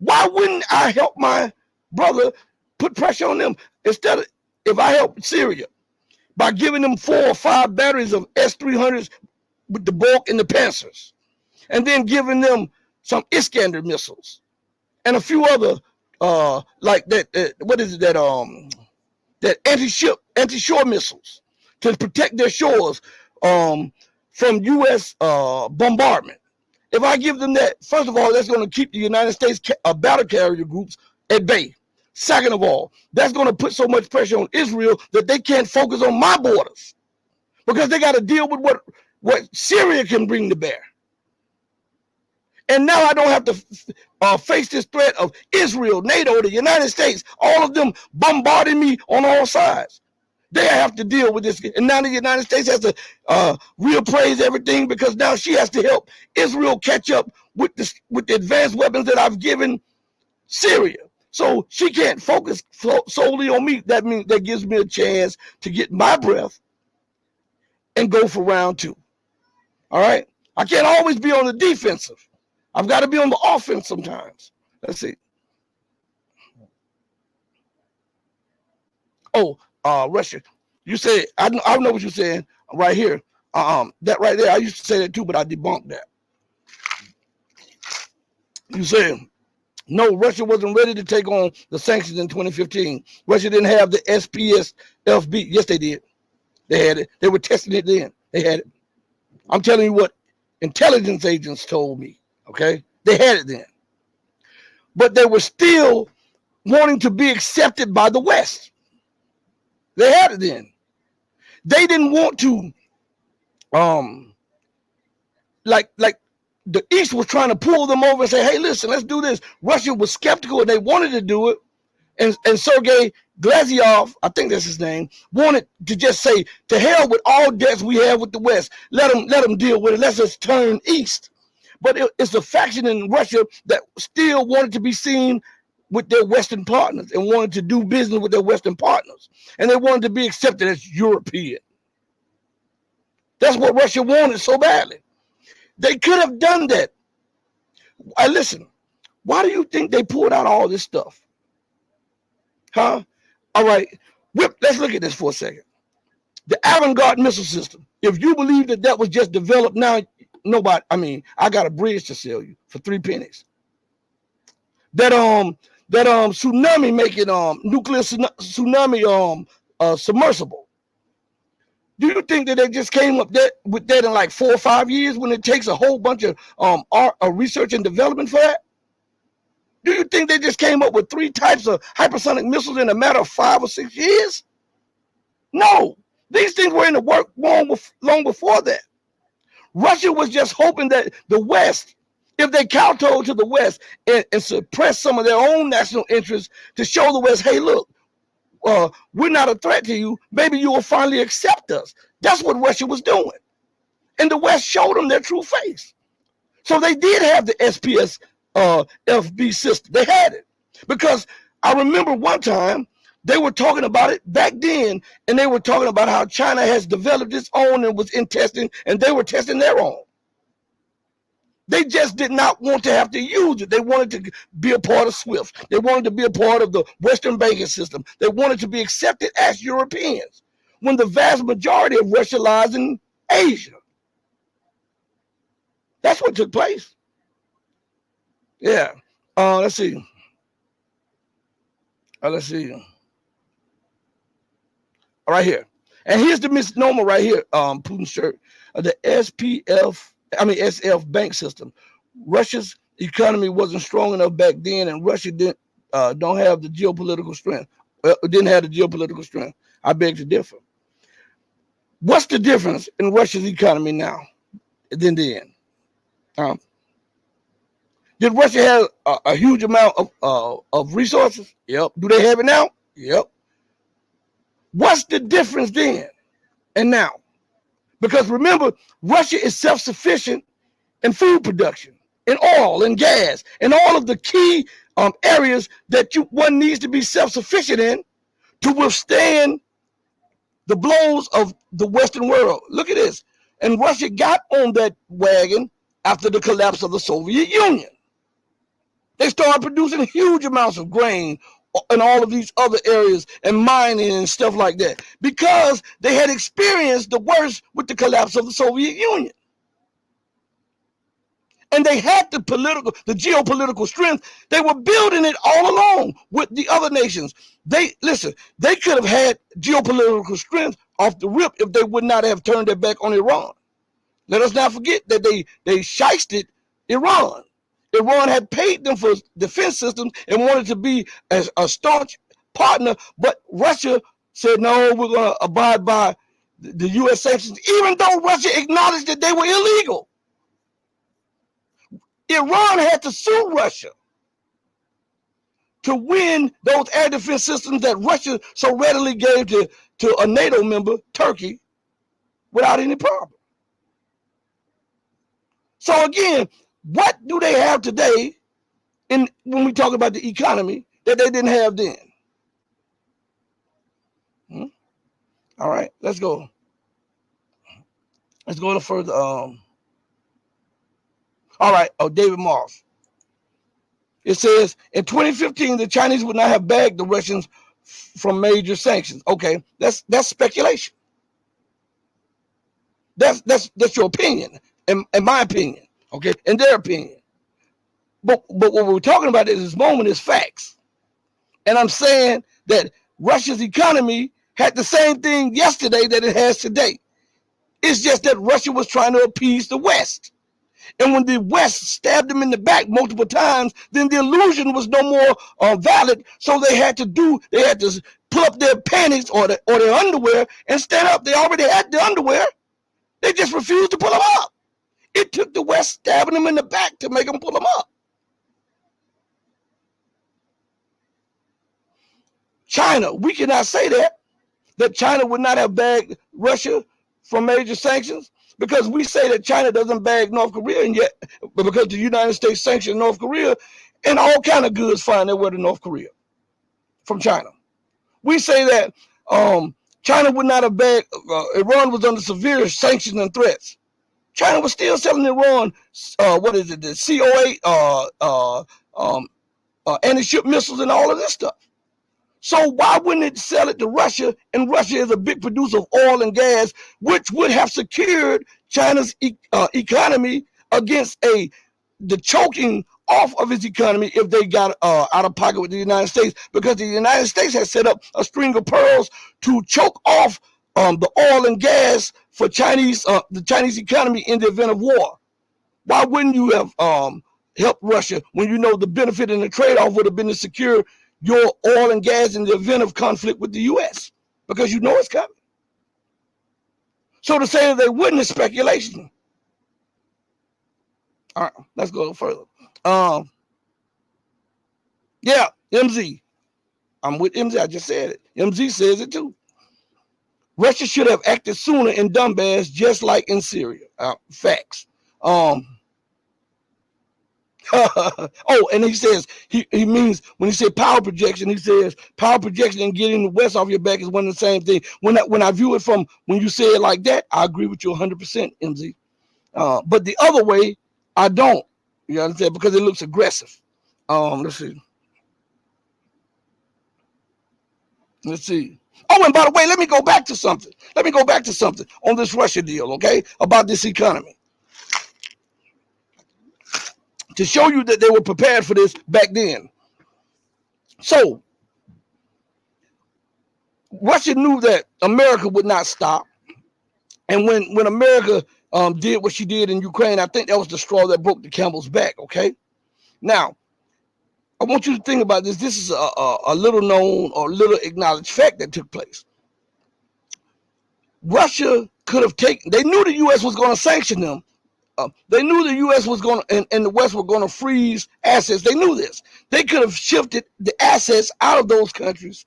Why wouldn't I help my brother put pressure on them instead of, if I help Syria by giving them 4 or 5 batteries of S-300s with the bulk and the Panthers, and then giving them some Iskander missiles and a few other like that what is it that anti-shore missiles to protect their shores from U.S. Bombardment. If I give them that, first of all, that's going to keep the United States battle carrier groups at bay. Second of all, that's going to put so much pressure on Israel that they can't focus on my borders because they got to deal with what Syria can bring to bear. And now I don't have to face this threat of Israel, NATO, the United States, all of them bombarding me on all sides. They have to deal with this. And now the United States has to reappraise everything because now she has to help Israel catch up with the advanced weapons that I've given Syria. So she can't focus solely on me. That means that gives me a chance to get my breath and go for round two. All right? I can't always be on the defensive. I've got to be on the offense sometimes. Let's see. Oh, Russia. You said, I know what you're saying right here. That right there, I used to say that too, but I debunked that. You said, no, Russia wasn't ready to take on the sanctions in 2015. Russia didn't have the SPSFB. Yes, they did. They had it. They were testing it then. They had it. I'm telling you what intelligence agents told me. Okay, they had it then, but they were still wanting to be accepted by the West. They had it then. They didn't want to, like the East was trying to pull them over and say, "Hey, listen, let's do this." Russia was skeptical and they wanted to do it, and Sergei Glaziev, I think that's his name, wanted to just say, "To hell with all debts we have with the West. Let them deal with it. Let's just turn east." But it's a faction in Russia that still wanted to be seen with their Western partners and wanted to do business with their Western partners. And they wanted to be accepted as European. That's what Russia wanted so badly. They could have done that. Listen, why do you think they pulled out all this stuff? Huh? All right, let's look at this for a second. The Avant-Garde missile system. If you believe that was just developed now, nobody, I got a bridge to sell you for 3 pennies. That tsunami making nuclear tsunami submersible. Do you think that they just came up with that in like 4 or 5 years when it takes a whole bunch of research and development for that? Do you think they just came up with 3 types of hypersonic missiles in a matter of 5 or 6 years? No, these things were in the work long before that. Russia was just hoping that the West, if they kowtowed to the West and suppress some of their own national interests to show the West, hey, look, we're not a threat to you. Maybe you will finally accept us. That's what Russia was doing. And the West showed them their true face. So they did have the SPS FB system. They had it. Because I remember one time they were talking about it back then, and they were talking about how China has developed its own and was in testing, and they were testing their own. They just did not want to have to use it. They wanted to be a part of SWIFT. They wanted to be a part of the Western banking system. They wanted to be accepted as Europeans, when the vast majority of Russia lies in Asia. That's what took place. Yeah. Let's see. Let's see. Right here. And here's the misnomer right here, Putin's shirt. The SF bank system. Russia's economy wasn't strong enough back then, and Russia don't have the geopolitical strength. Didn't have the geopolitical strength. I beg to differ. What's the difference in Russia's economy now than then? Did Russia have a huge amount of resources? Yep. Do they have it now? Yep. What's the difference then and now? Because remember, Russia is self-sufficient in food production, in oil and gas, and all of the key areas that one needs to be self-sufficient in to withstand the blows of the Western world. Look at this. And Russia got on that wagon after the collapse of the Soviet Union. They started producing huge amounts of grain in all of these other areas and mining and stuff like that because they had experienced the worst with the collapse of the Soviet Union. And they had the geopolitical strength. They were building it all along with the other nations. They could have had geopolitical strength off the rip if they would not have turned their back on Iran. Let us not forget that they shysted Iran. Iran had paid them for defense systems and wanted to be as a staunch partner, but Russia said, no, we're going to abide by the U.S. sanctions, even though Russia acknowledged that they were illegal. Iran had to sue Russia to win those air defense systems that Russia so readily gave to a NATO member, Turkey, without any problem. So again, what do they have today when we talk about the economy that they didn't have then? All right, let's go. Let's go to further. All right, David Moss. It says, in 2015, the Chinese would not have bagged the Russians from major sanctions. Okay, that's speculation. That's your opinion, in my opinion. Okay, in their opinion. But what we're talking about at this moment is facts. And I'm saying that Russia's economy had the same thing yesterday that it has today. It's just that Russia was trying to appease the West. And when the West stabbed them in the back multiple times, then the illusion was no more valid. So they had to pull up their panties or their underwear and stand up. They already had the underwear. They just refused to pull them up. It took the West stabbing them in the back to make them pull them up. China, we cannot say that China would not have bagged Russia from major sanctions, because we say that China doesn't bag North Korea, and yet, but because the United States sanctioned North Korea, and all kind of goods find their way to North Korea from China. We say that China would not have bagged, Iran was under severe sanctions and threats. China was still selling Iran, the COA, anti-ship missiles and all of this stuff. So why wouldn't it sell it to Russia? And Russia is a big producer of oil and gas, which would have secured China's economy against the choking off of its economy if they got out of pocket with the United States, because the United States has set up a string of pearls to choke off the oil and gas for the Chinese economy in the event of war. Why wouldn't you have helped Russia when you know the benefit and the trade-off would have been to secure your oil and gas in the event of conflict with the U.S., because you know it's coming? So to say that they wouldn't is speculation. All right, let's go further. Yeah, MZ. I'm with MZ. I just said it. MZ says it too. Russia should have acted sooner in Donbass, just like in Syria. Facts. Oh, and he says he means when he said power projection, he says power projection and getting the West off your back is one and the same thing. When I view it from when you say it like that, I agree with you 100%, MZ. But the other way, I don't. You understand? Because it looks aggressive. Let's see. Oh, and by the way, let me go back to something on this Russia deal, okay? About this economy, to show you that they were prepared for this back then. So Russia knew that America would not stop. And when America did what she did in Ukraine, I think that was the straw that broke the camel's back, okay? Now, I want you to think about this. This is a little known or little acknowledged fact that took place. Russia could have they knew the U.S. was going to sanction them. They knew the U.S. was going to, and the West were going to freeze assets. They knew this. They could have shifted the assets out of those countries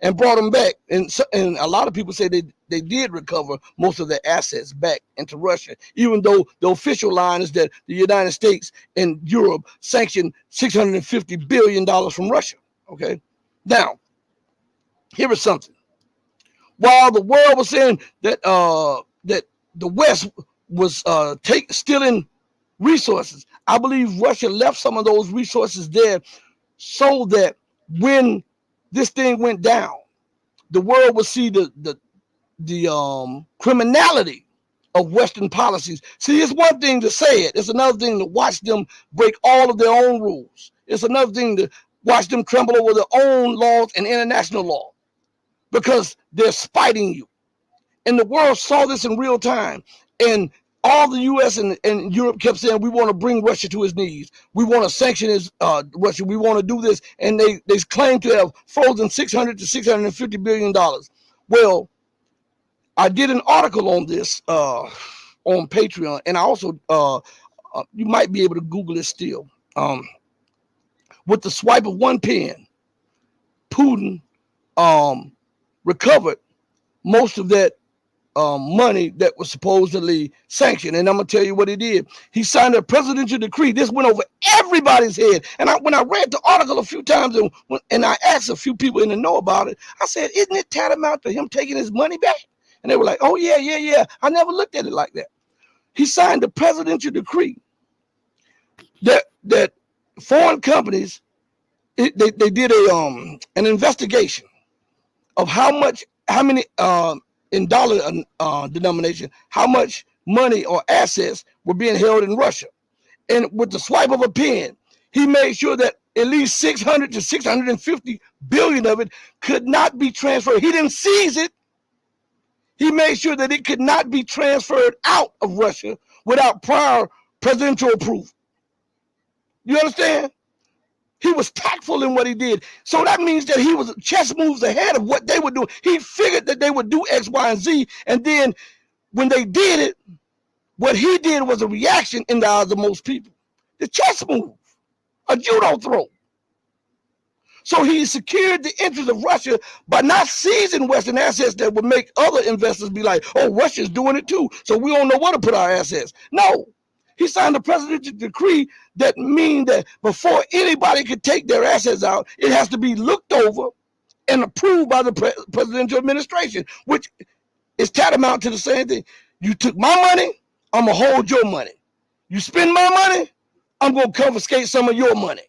and brought them back. And a lot of people say they did recover most of their assets back into Russia, even though the official line is that the United States and Europe sanctioned $650 billion from Russia. Okay. Now, here is something. While the world was saying that that the West was stealing resources, I believe Russia left some of those resources there so that when this thing went down, the world would see the criminality of Western policies. See, it's one thing to say it. It's another thing to watch them break all of their own rules. It's another thing to watch them tremble over their own laws and international law, because they're spiting you. And the world saw this in real time. And all the U.S. and Europe kept saying, we want to bring Russia to its knees. We want to sanction Russia. We want to do this. And they claim to have frozen $600 to $650 billion. Well, I did an article on this on Patreon, and I also, you might be able to Google it still. With the swipe of one pen, Putin recovered most of that money that was supposedly sanctioned. And I'm going to tell you what he did. He signed a presidential decree. This went over everybody's head. And when I read the article a few times and I asked a few people in the know about it, I said, isn't it tantamount to him taking his money back? And they were like, oh, yeah. I never looked at it like that. He signed a presidential decree that foreign companies, they did an investigation of how many in dollar denomination, how much money or assets were being held in Russia. And with the swipe of a pen, he made sure that at least 600 to 650 billion of it could not be transferred. He didn't seize it. He made sure that it could not be transferred out of Russia without prior presidential approval. You understand? He was tactful in what he did. So that means that he was chess moves ahead of what they would do. He figured that they would do X, Y, and Z. And then when they did it, what he did was a reaction in the eyes of most people. The chess move, a judo throw. So he secured the interest of Russia by not seizing Western assets that would make other investors be like, oh, Russia's doing it too, so we don't know where to put our assets. No. He signed a presidential decree that means that before anybody could take their assets out, it has to be looked over and approved by the presidential administration, which is tantamount to the same thing. You took my money, I'm going to hold your money. You spend my money, I'm going to confiscate some of your money.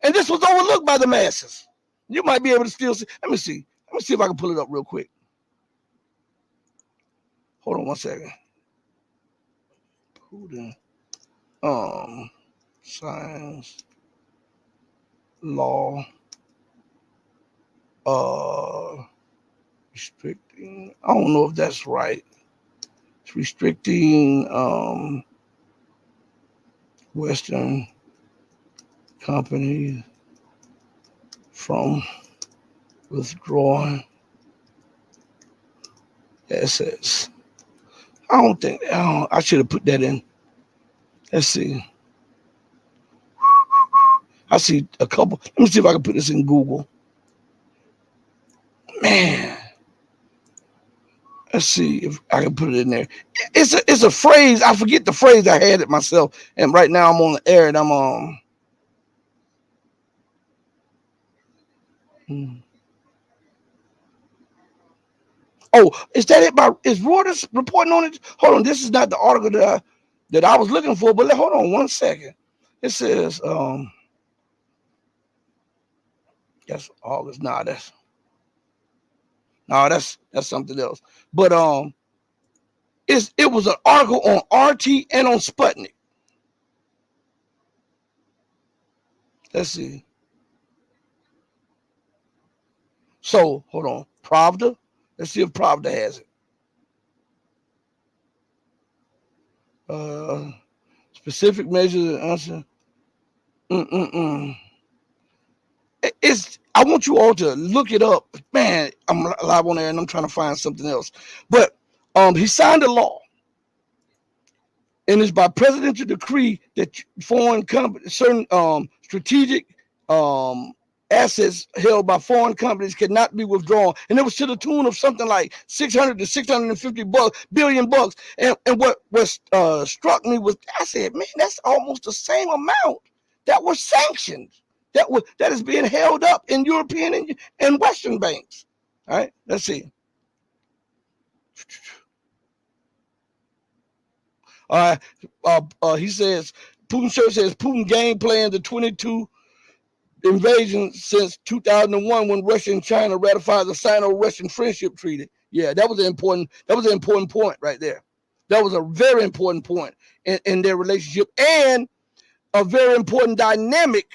And this was overlooked by the masses. You might be able to still see. Let me see if I can pull it up real quick. Hold on one second. Putin signs law restricting, I don't know if that's right. It's restricting Western companies from withdrawing assets. I should have put that in. Let's see. I see a couple. Let me see if I can put this in Google. Man. Let's see if I can put it in there. It's a phrase. I forget the phrase. I had it myself. And right now I'm on the air and I'm Oh, is that it? Is Reuters reporting on it? Hold on. This is not the article that I was looking for, but hold on one second. It says that's August. That's something else. But it was an article on RT and on Sputnik. Let's see. So hold on. Pravda. Let's see if Pravda has it. Specific measures and answer. I want you all to look it up. Man, I'm live on there and I'm trying to find something else. But he signed a law. And it's by presidential decree that foreign companies, certain strategic assets held by foreign companies cannot be withdrawn. And it was to the tune of something like 600 to 650 billion bucks. And what struck me was, I said, man, that's almost the same amount that was sanctioned, that is being held up in European and Western banks. All right, let's see. He says, Putin says Putin game plan the 22 invasion since 2001 when Russia and China ratified the Sino-Russian Friendship Treaty. Yeah, that was an important point right there. That was a very important point in their relationship and a very important dynamic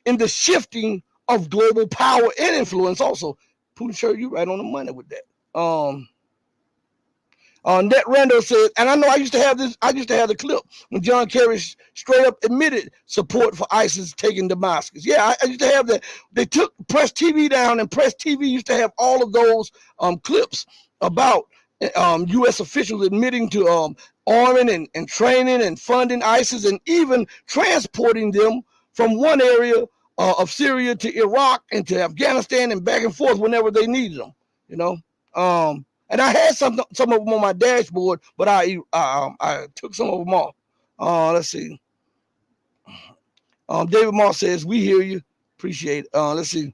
in the shifting of global power and influence also. Putin, sure, you right on the money with that. Net Rando said, and I know I used to have this. I used to have the clip when John Kerry straight up admitted support for ISIS taking Damascus. Yeah, I used to have that. They took Press TV down, and Press TV used to have all of those clips about U.S. officials admitting to arming and training and funding ISIS, and even transporting them from one area of Syria to Iraq and to Afghanistan and back and forth whenever they needed them. You know. And I had some of them on my dashboard, but I took some of them off. Let's see. David Moss says, we hear you. Appreciate it. Let's see.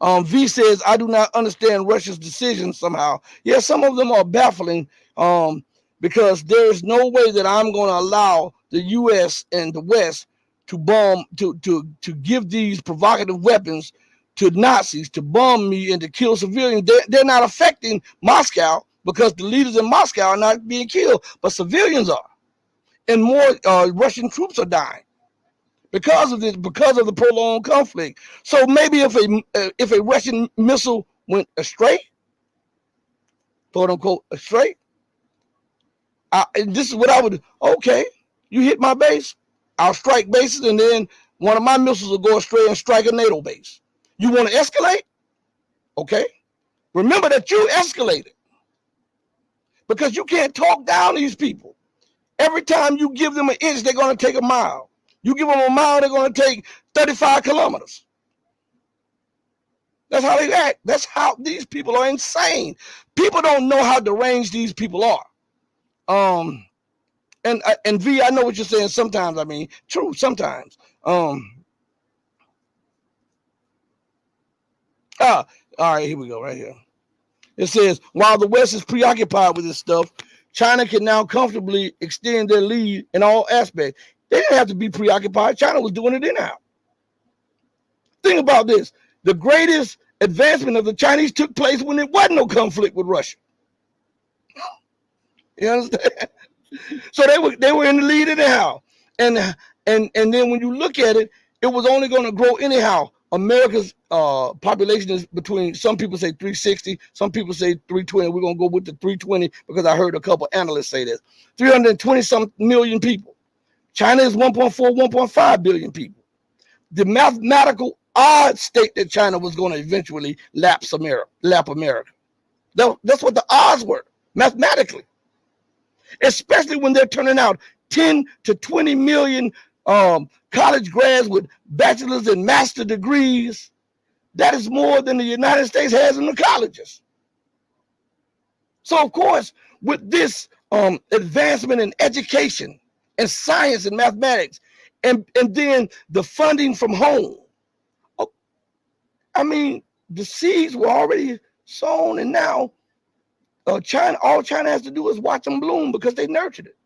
V says, I do not understand Russia's decisions somehow. Yeah, some of them are baffling because there's no way that I'm going to allow the U.S. and the West to bomb, to give these provocative weapons to Nazis to bomb me and to kill civilians. They're not affecting Moscow because the leaders in Moscow are not being killed, but civilians are. And more Russian troops are dying because of this, because of the prolonged conflict. So maybe if a Russian missile went astray, quote unquote astray, and this is what I would do. Okay, you hit my base, I'll strike bases, and then one of my missiles will go astray and strike a NATO base. You want to escalate? Okay. Remember that you escalated because you can't talk down these people. Every time you give them an inch, they're going to take a mile. You give them a mile, they're going to take 35 kilometers. That's how they act. That's how these people are insane. People don't know how deranged these people are. And V, I know what you're saying. Sometimes, I mean, true. Sometimes. All right, here we go, right here. It says, while the West is preoccupied with this stuff, China can now comfortably extend their lead in all aspects. They didn't have to be preoccupied. China was doing it anyhow. Think about this. The greatest advancement of the Chinese took place when there wasn't no conflict with Russia. You understand? So they were in the lead anyhow. And then when you look at it, it was only going to grow anyhow. America's population is between, some people say 360, some people say 320. We're going to go with the 320 because I heard a couple analysts say this. 320 some million people. China is 1.4, 1.5 billion people. The mathematical odds state that China was going to eventually lap America. That's what the odds were, mathematically. Especially when they're turning out 10 to 20 million college grads with bachelor's and master degrees. That is more than the United States has in the colleges. So, of course, with this advancement in education and science and mathematics, and then the funding from home, I mean, the seeds were already sown, and now all China has to do is watch them bloom because they nurtured it.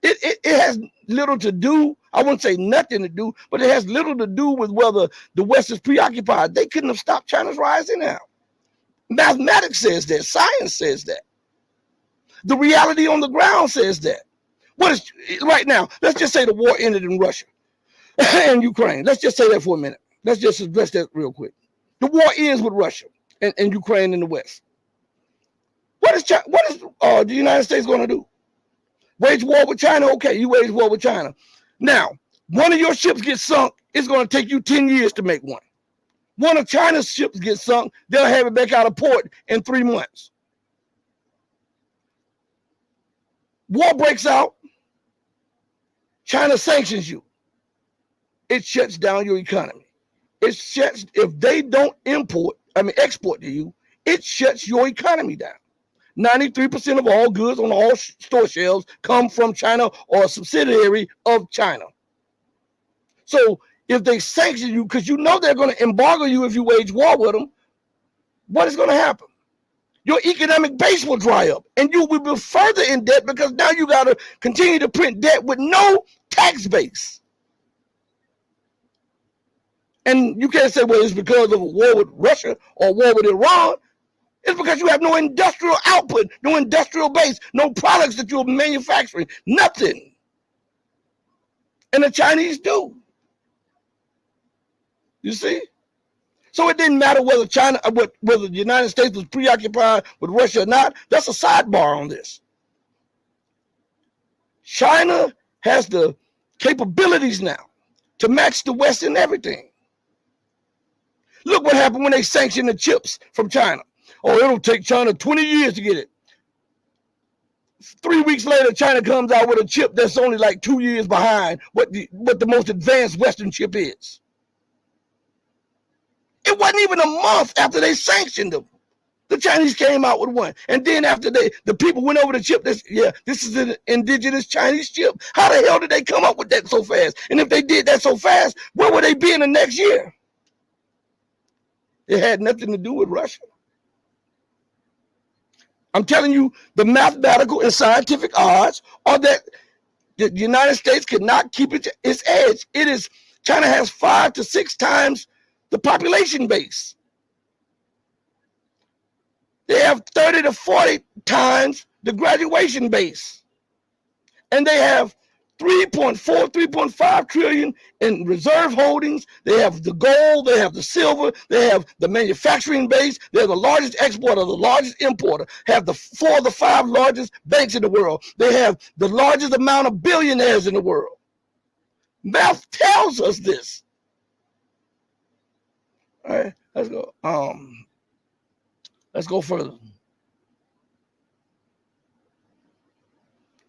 It has little to do, I wouldn't say nothing to do, but it has little to do with whether the West is preoccupied. They couldn't have stopped China's rise anyhow. Mathematics says that. Science says that. The reality on the ground says that. What is right now? Let's just say the war ended in Russia and Ukraine. Let's just say that for a minute. Let's just address that real quick. The war ends with Russia and Ukraine in the West. What is the United States going to do? Wage war with China? Okay, you wage war with China. Now, one of your ships gets sunk, it's going to take you 10 years to make one. One of China's ships gets sunk, they'll have it back out of port in 3 months. War breaks out, China sanctions you. It shuts down your economy. It shuts, if they don't export to you, it shuts your economy down. 93% of all goods on all store shelves come from China or a subsidiary of China. So if they sanction you, because you know they're going to embargo you if you wage war with them, what is going to happen? Your economic base will dry up and you will be further in debt because now you got to continue to print debt with no tax base. And you can't say, well, it's because of a war with Russia or a war with Iran. It's because you have no industrial output, no industrial base, no products that you're manufacturing, nothing. And the Chinese do. You see? So it didn't matter whether whether the United States was preoccupied with Russia or not. That's a sidebar on this. China has the capabilities now to match the West in everything. Look what happened when they sanctioned the chips from China. Oh, it'll take China 20 years to get it. 3 weeks later, China comes out with a chip that's only like 2 years behind what the most advanced Western chip is. It wasn't even a month after they sanctioned them. The Chinese came out with one. And then after the people went over the chip, this is an indigenous Chinese chip. How the hell did they come up with that so fast? And if they did that so fast, where would they be in the next year? It had nothing to do with Russia. I'm telling you, the mathematical and scientific odds are that the United States cannot keep its edge. China has 5 to 6 times the population base. They have 30 to 40 times the graduation base. And they have 3.4, 3.5 trillion in reserve holdings. They have the gold, they have the silver, they have the manufacturing base. They're the largest exporter, the largest importer, have the 4 of the 5 largest banks in the world. They have the largest amount of billionaires in the world. Math tells us this. All right, let's go. Let's go further.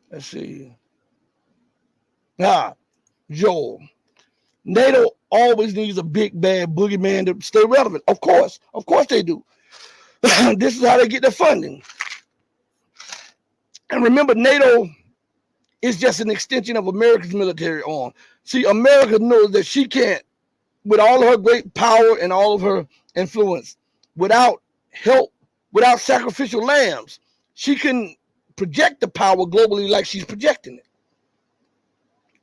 Let's see. Joel. NATO always needs a big bad boogeyman to stay relevant. Of course they do. This is how they get their funding. And remember, NATO is just an extension of America's military arm. See, America knows that she can't, with all of her great power and all of her influence, without help, without sacrificial lambs, she can project the power globally like she's projecting it.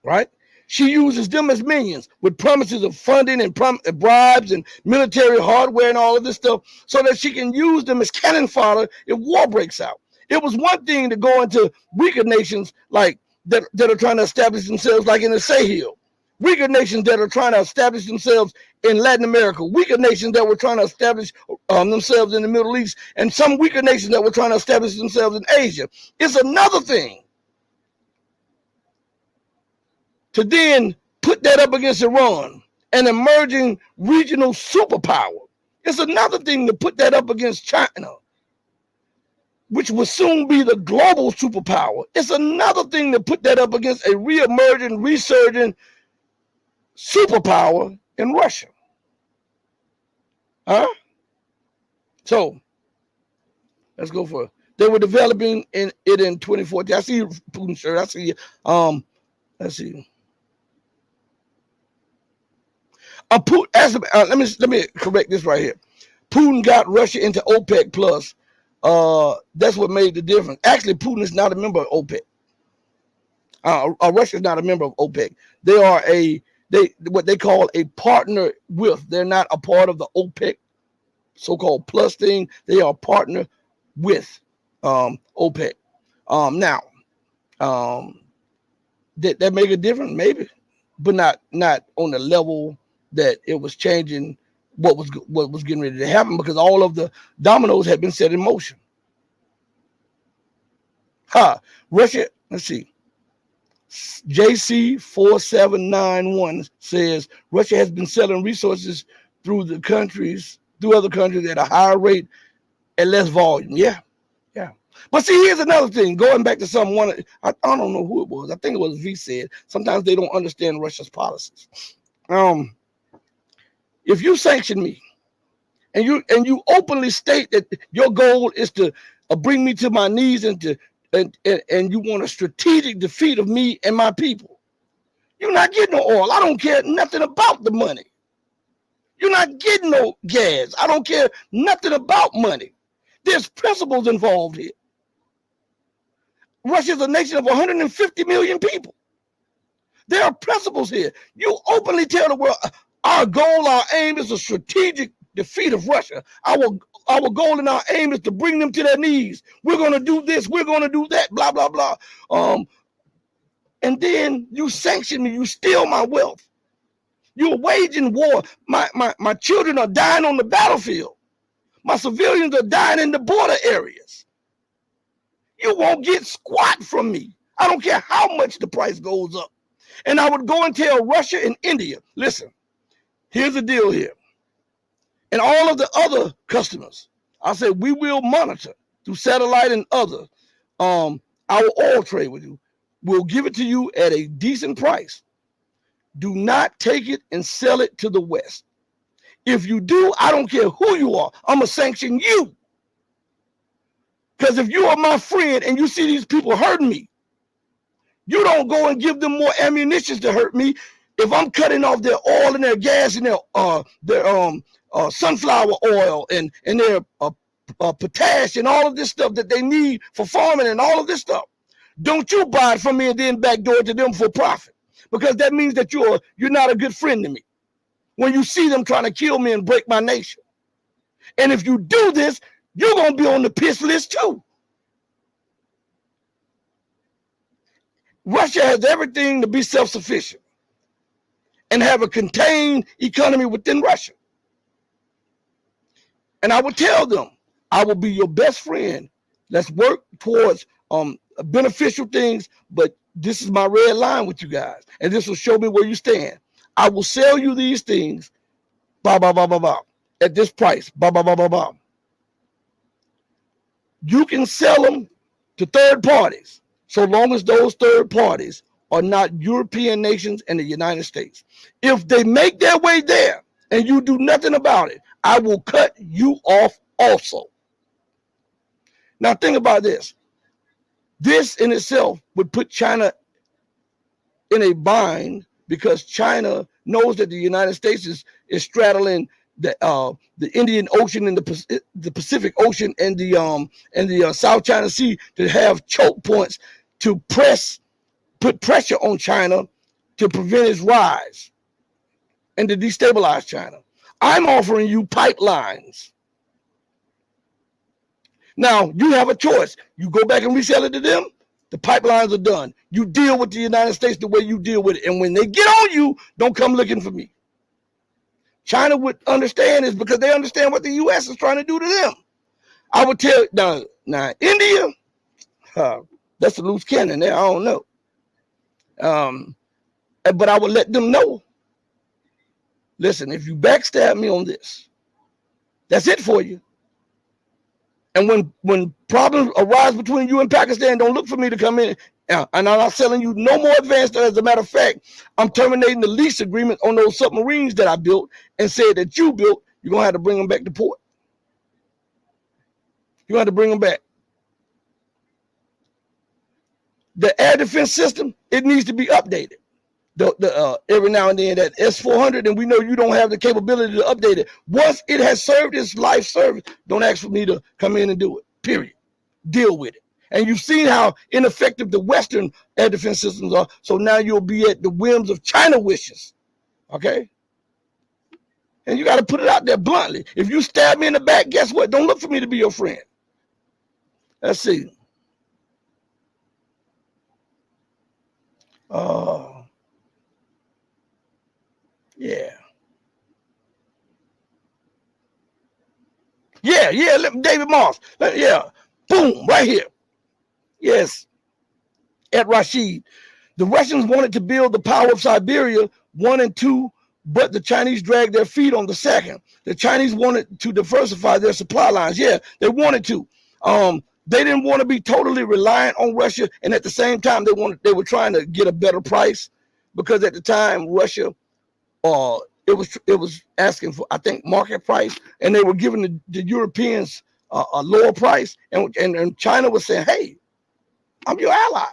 Right? She uses them as minions with promises of funding and bribes and military hardware and all of this stuff so that she can use them as cannon fodder if war breaks out. It was one thing to go into weaker nations like that are trying to establish themselves like in the Sahel. Weaker nations that are trying to establish themselves in Latin America, weaker nations that were trying to establish themselves in the Middle East, and some weaker nations that were trying to establish themselves in Asia. It's another thing to then put that up against Iran, an emerging regional superpower. It's another thing to put that up against China, which will soon be the global superpower. It's another thing to put that up against a re-emerging, resurgent superpower in Russia. So let's go for it. They were developing it in 2014. I see Putin's shirt. I see let's see. Let me correct this right here. Putin got Russia into OPEC plus. That's what made the difference. Actually, Putin is not a member of OPEC. Russia is not a member of OPEC. They are what they call a partner with. They're not a part of the OPEC so-called plus thing. They are a partner with OPEC. Now, that make a difference? Maybe, but not on the level that it was changing what was getting ready to happen, because all of the dominoes had been set in motion. Russia, let's see. JC4791 says Russia has been selling resources through other countries at a higher rate and less volume. Yeah. But see, here's another thing. Going back to I don't know who it was. I think it was V said. Sometimes they don't understand Russia's policies. If you sanction me, and you openly state that your goal is to bring me to my knees and you want a strategic defeat of me and my people, you're not getting no oil. I don't care nothing about the money. You're not getting no gas. I don't care nothing about money. There's principles involved here. Russia is a nation of 150 million people. There are principles here. You openly tell the world, our goal, our aim is a strategic defeat of Russia. Our goal and our aim is to bring them to their knees. We're going to do this. We're going to do that. Blah, blah, blah. And then you sanction me. You steal my wealth. You're waging war. My children are dying on the battlefield. My civilians are dying in the border areas. You won't get squat from me. I don't care how much the price goes up. And I would go and tell Russia and India, listen, here's the deal here. And all of the other customers, I said, we will monitor through satellite and other our oil trade with you. We'll give it to you at a decent price. Do not take it and sell it to the West. If you do, I don't care who you are. I'm going to sanction you. Because if you are my friend and you see these people hurting me, you don't go and give them more ammunition to hurt me. If I'm cutting off their oil and their gas and their sunflower oil and their potash and all of this stuff that they need for farming and all of this stuff, don't you buy it from me and then backdoor it to them for profit. Because that means that you're not a good friend to me. When you see them trying to kill me and break my nation. And if you do this, you're going to be on the piss list too. Russia has everything to be self-sufficient and have a contained economy within Russia. And I would tell them, I will be your best friend. Let's work towards beneficial things, but this is my red line with you guys. And this will show me where you stand. I will sell you these things, blah, blah, blah, blah, blah, at this price, blah, blah, blah, blah, blah. You can sell them to third parties, so long as those third parties are not European nations and the United States. If they make their way there and you do nothing about it, I will cut you off also. Now think about this. This in itself would put China in a bind because China knows that the United States is straddling the Indian Ocean and the Pacific Ocean and the South China Sea to have choke points to put pressure on China to prevent its rise and to destabilize China. I'm offering you pipelines. Now, you have a choice. You go back and resell it to them, the pipelines are done. You deal with the United States the way you deal with it. And when they get on you, don't come looking for me. China would understand this because they understand what the U.S. is trying to do to them. I would tell, now India, that's a loose cannon there, I don't know. But I would let them know, listen, if you backstab me on this, that's it for you. And when problems arise between you and Pakistan, don't look for me to come in. And I'm not selling you no more advanced. As a matter of fact, I'm terminating the lease agreement on those submarines that I built and said that you built. You're going to have to bring them back to port. You have to bring them back. The air defense system, it needs to be updated. Every now and then, that S-400, and we know you don't have the capability to update it. Once it has served its life service, don't ask for me to come in and do it, period. Deal with it. And you've seen how ineffective the Western air defense systems are, so now you'll be at the whims of China wishes, okay? And you got to put it out there bluntly. If you stab me in the back, guess what? Don't look for me to be your friend. Let's see. Yeah, David Moss. Yeah, boom, right here. Yes, at Rashid. The Russians wanted to build the power of Siberia 1 and 2, but the Chinese dragged their feet on the second. The Chinese wanted to diversify their supply lines. Yeah, they wanted to. They didn't want to be totally reliant on Russia, and at the same time, they were trying to get a better price, because at the time Russia, it was asking for, I think, market price, and they were giving the Europeans a lower price, and China was saying, hey, I'm your ally.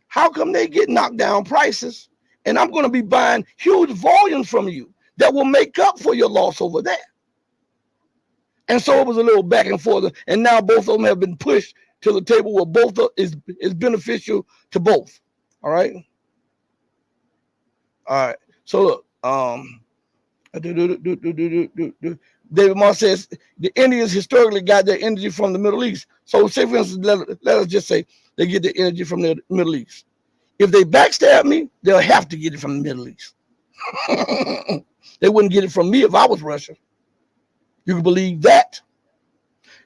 How come they get knocked down prices, and I'm going to be buying huge volumes from you that will make up for your loss over there? And so it was a little back and forth, and now both of them have been pushed to the table where both is beneficial to both. All right. So look, David Moss says the Indians historically got their energy from the Middle East. So say, for instance, let us just say they get their energy from the Middle East. If they backstab me, they'll have to get it from the Middle East. They wouldn't get it from me if I was Russia. You can believe that.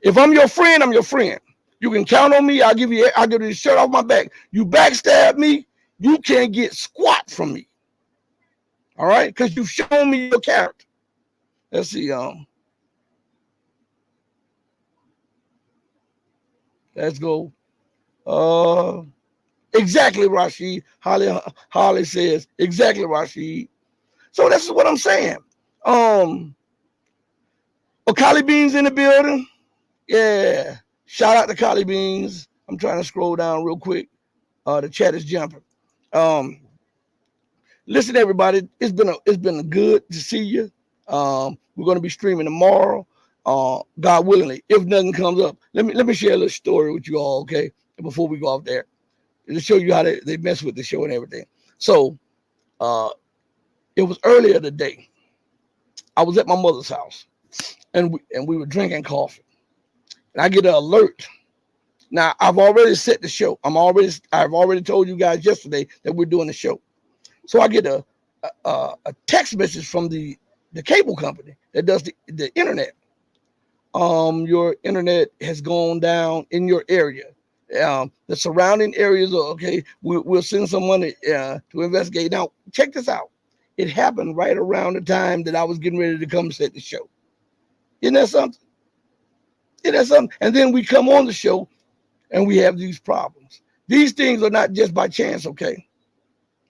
If I'm your friend, I'm your friend. You can count on me. I'll give you the shirt off my back. You backstab me, you can't get squat from me. All right? Because you've shown me your character. Let's see. Let's go. Exactly, Rashid. Holly says, exactly, Rashid. So this is what I'm saying. Kali Beans in the building. Yeah. Shout out to Kali Beans. I'm trying to scroll down real quick. The chat is jumping. Listen, everybody, it's been good to see you. We're going to be streaming tomorrow, God willingly. If nothing comes up, let me share a little story with you all, okay? Before we go off there, to show you how they mess with the show and everything. So, it was earlier today. I was at my mother's house, and we were drinking coffee, and I get an alert. Now I've already set the show. I've already told you guys yesterday that we're doing the show. So I get a text message from the cable company that does the internet. Your internet has gone down in your area. The surrounding areas are okay. We'll send someone to investigate. Now check this out. It happened right around the time that I was getting ready to come set the show. Isn't that something? And then we come on the show and we have these problems. These things are not just by chance, okay?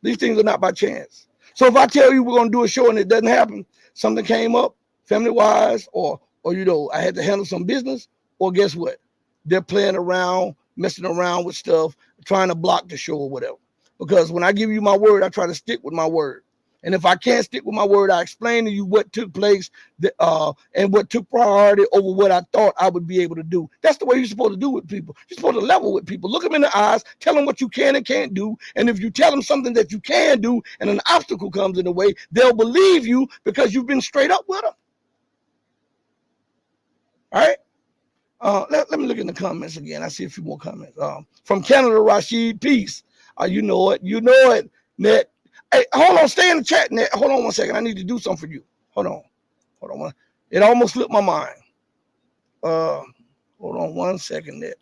These things are not by chance. So if I tell you we're going to do a show and it doesn't happen, something came up family-wise, or I had to handle some business, or guess what? They're playing around, messing around with stuff, trying to block the show or whatever. Because when I give you my word, I try to stick with my word. And if I can't stick with my word, I explain to you what took place and what took priority over what I thought I would be able to do. That's the way you're supposed to do with people. You're supposed to level with people. Look them in the eyes, tell them what you can and can't do. And if you tell them something that you can do and an obstacle comes in the way, they'll believe you because you've been straight up with them. All right? Let me look in the comments again. I see a few more comments. From Canada, Rashid, peace. You know it, Net. Hey, hold on, stay in the chat, Net. Hold on 1 second. I need to do something for you. Hold on. It almost slipped my mind. Hold on 1 second, Net.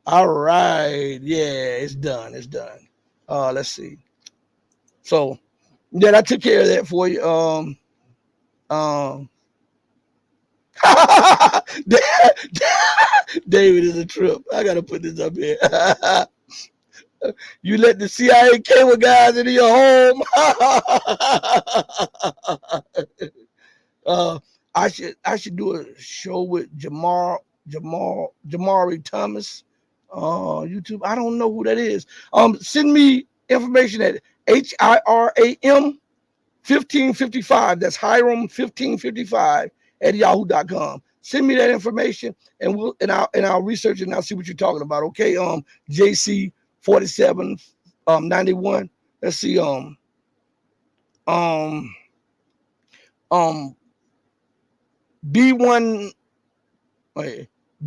All right. Yeah, it's done. Let's see. So, yeah, I took care of that for you. David is a trip. I gotta put this up here. You let the CIA cable guys into your home. I should do a show with Jamari Thomas. YouTube. I don't know who that is. Send me information at HIRAM 1555. That's Hiram 1555 at yahoo.com. Send me that information and I'll research it and I'll see what you're talking about. Okay. JC 4791. Let's see. B1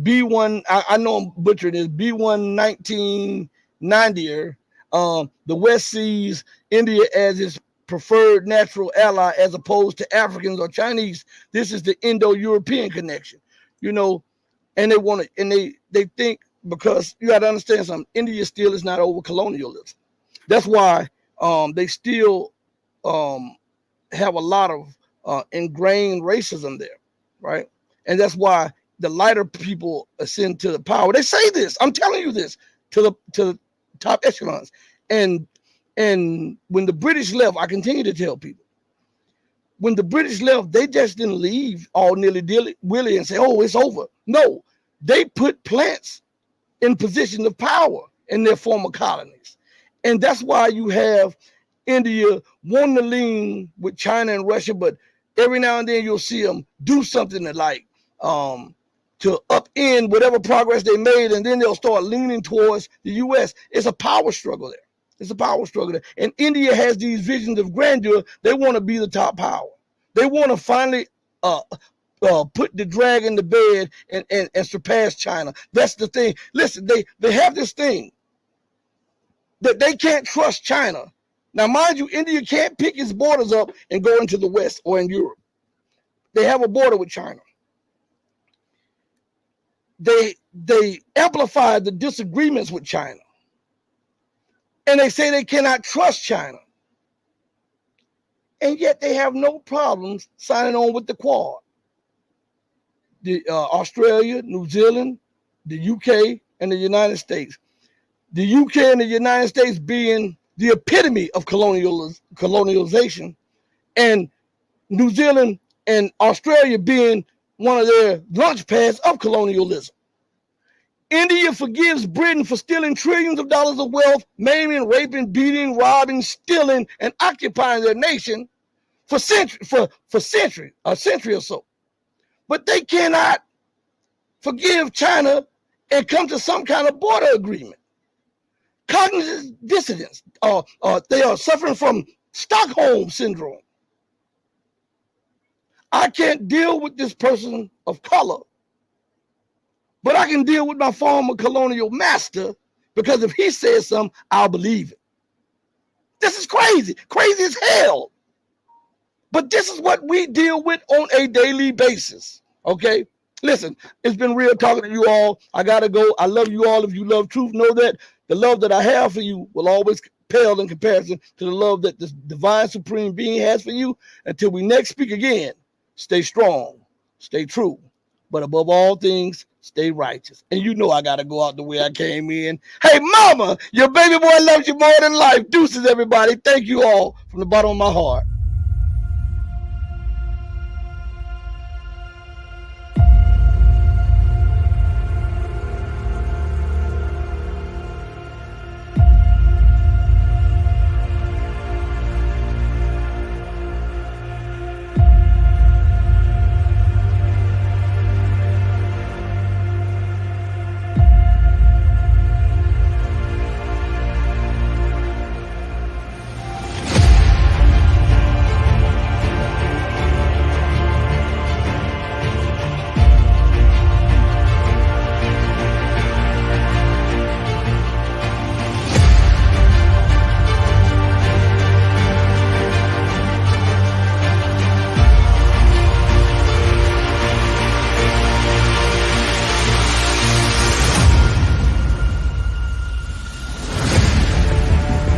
B1, I know I'm butchering this, B1 1990er. The West sees India as its preferred natural ally as opposed to Africans or Chinese. This is the Indo-European connection, and they want to, and they think, because you got to understand something, India still is not over colonialism. That's why they still have a lot of ingrained racism there, right? And that's why the lighter people ascend to the power. They say this. I'm telling you this to the top echelons. And when the British left, I continue to tell people, when the British left, they just didn't leave all nilly-willy and say, "Oh, it's over." No, they put plants in position of power in their former colonies, and that's why you have India wanting to lean with China and Russia, but every now and then you'll see them do something to upend whatever progress they made, and then they'll start leaning towards the U.S. It's a power struggle there. And India has these visions of grandeur. They want to be the top power. They want to finally put the dragon to bed and surpass China. That's the thing. Listen, they have this thing that they can't trust China. Now, mind you, India can't pick its borders up and go into the West or in Europe. They have a border with China. They amplify the disagreements with China. And they say they cannot trust China. And yet they have no problems signing on with the Quad. The Australia, New Zealand, the UK, and the United States. The UK and the United States being the epitome of colonialization, and New Zealand and Australia being one of their launch pads of colonialism. India forgives Britain for stealing trillions of dollars of wealth, maiming, raping, beating, robbing, stealing, and occupying their nation for a century or so. But they cannot forgive China and come to some kind of border agreement. Cognitive dissidents, they are suffering from Stockholm syndrome. I can't deal with this person of color, but I can deal with my former colonial master, because if he says something, I'll believe it. This is crazy as hell. But this is what we deal with on a daily basis, okay? Listen, it's been real talking to you all. I got to go. I love you all. If you love truth, know that the love that I have for you will always pale in comparison to the love that the divine supreme being has for you. Until we next speak again, stay strong, stay true, but above all things, stay righteous. And you know I got to go out the way I came in. Hey, mama, your baby boy loves you more than life. Deuces, everybody. Thank you all from the bottom of my heart.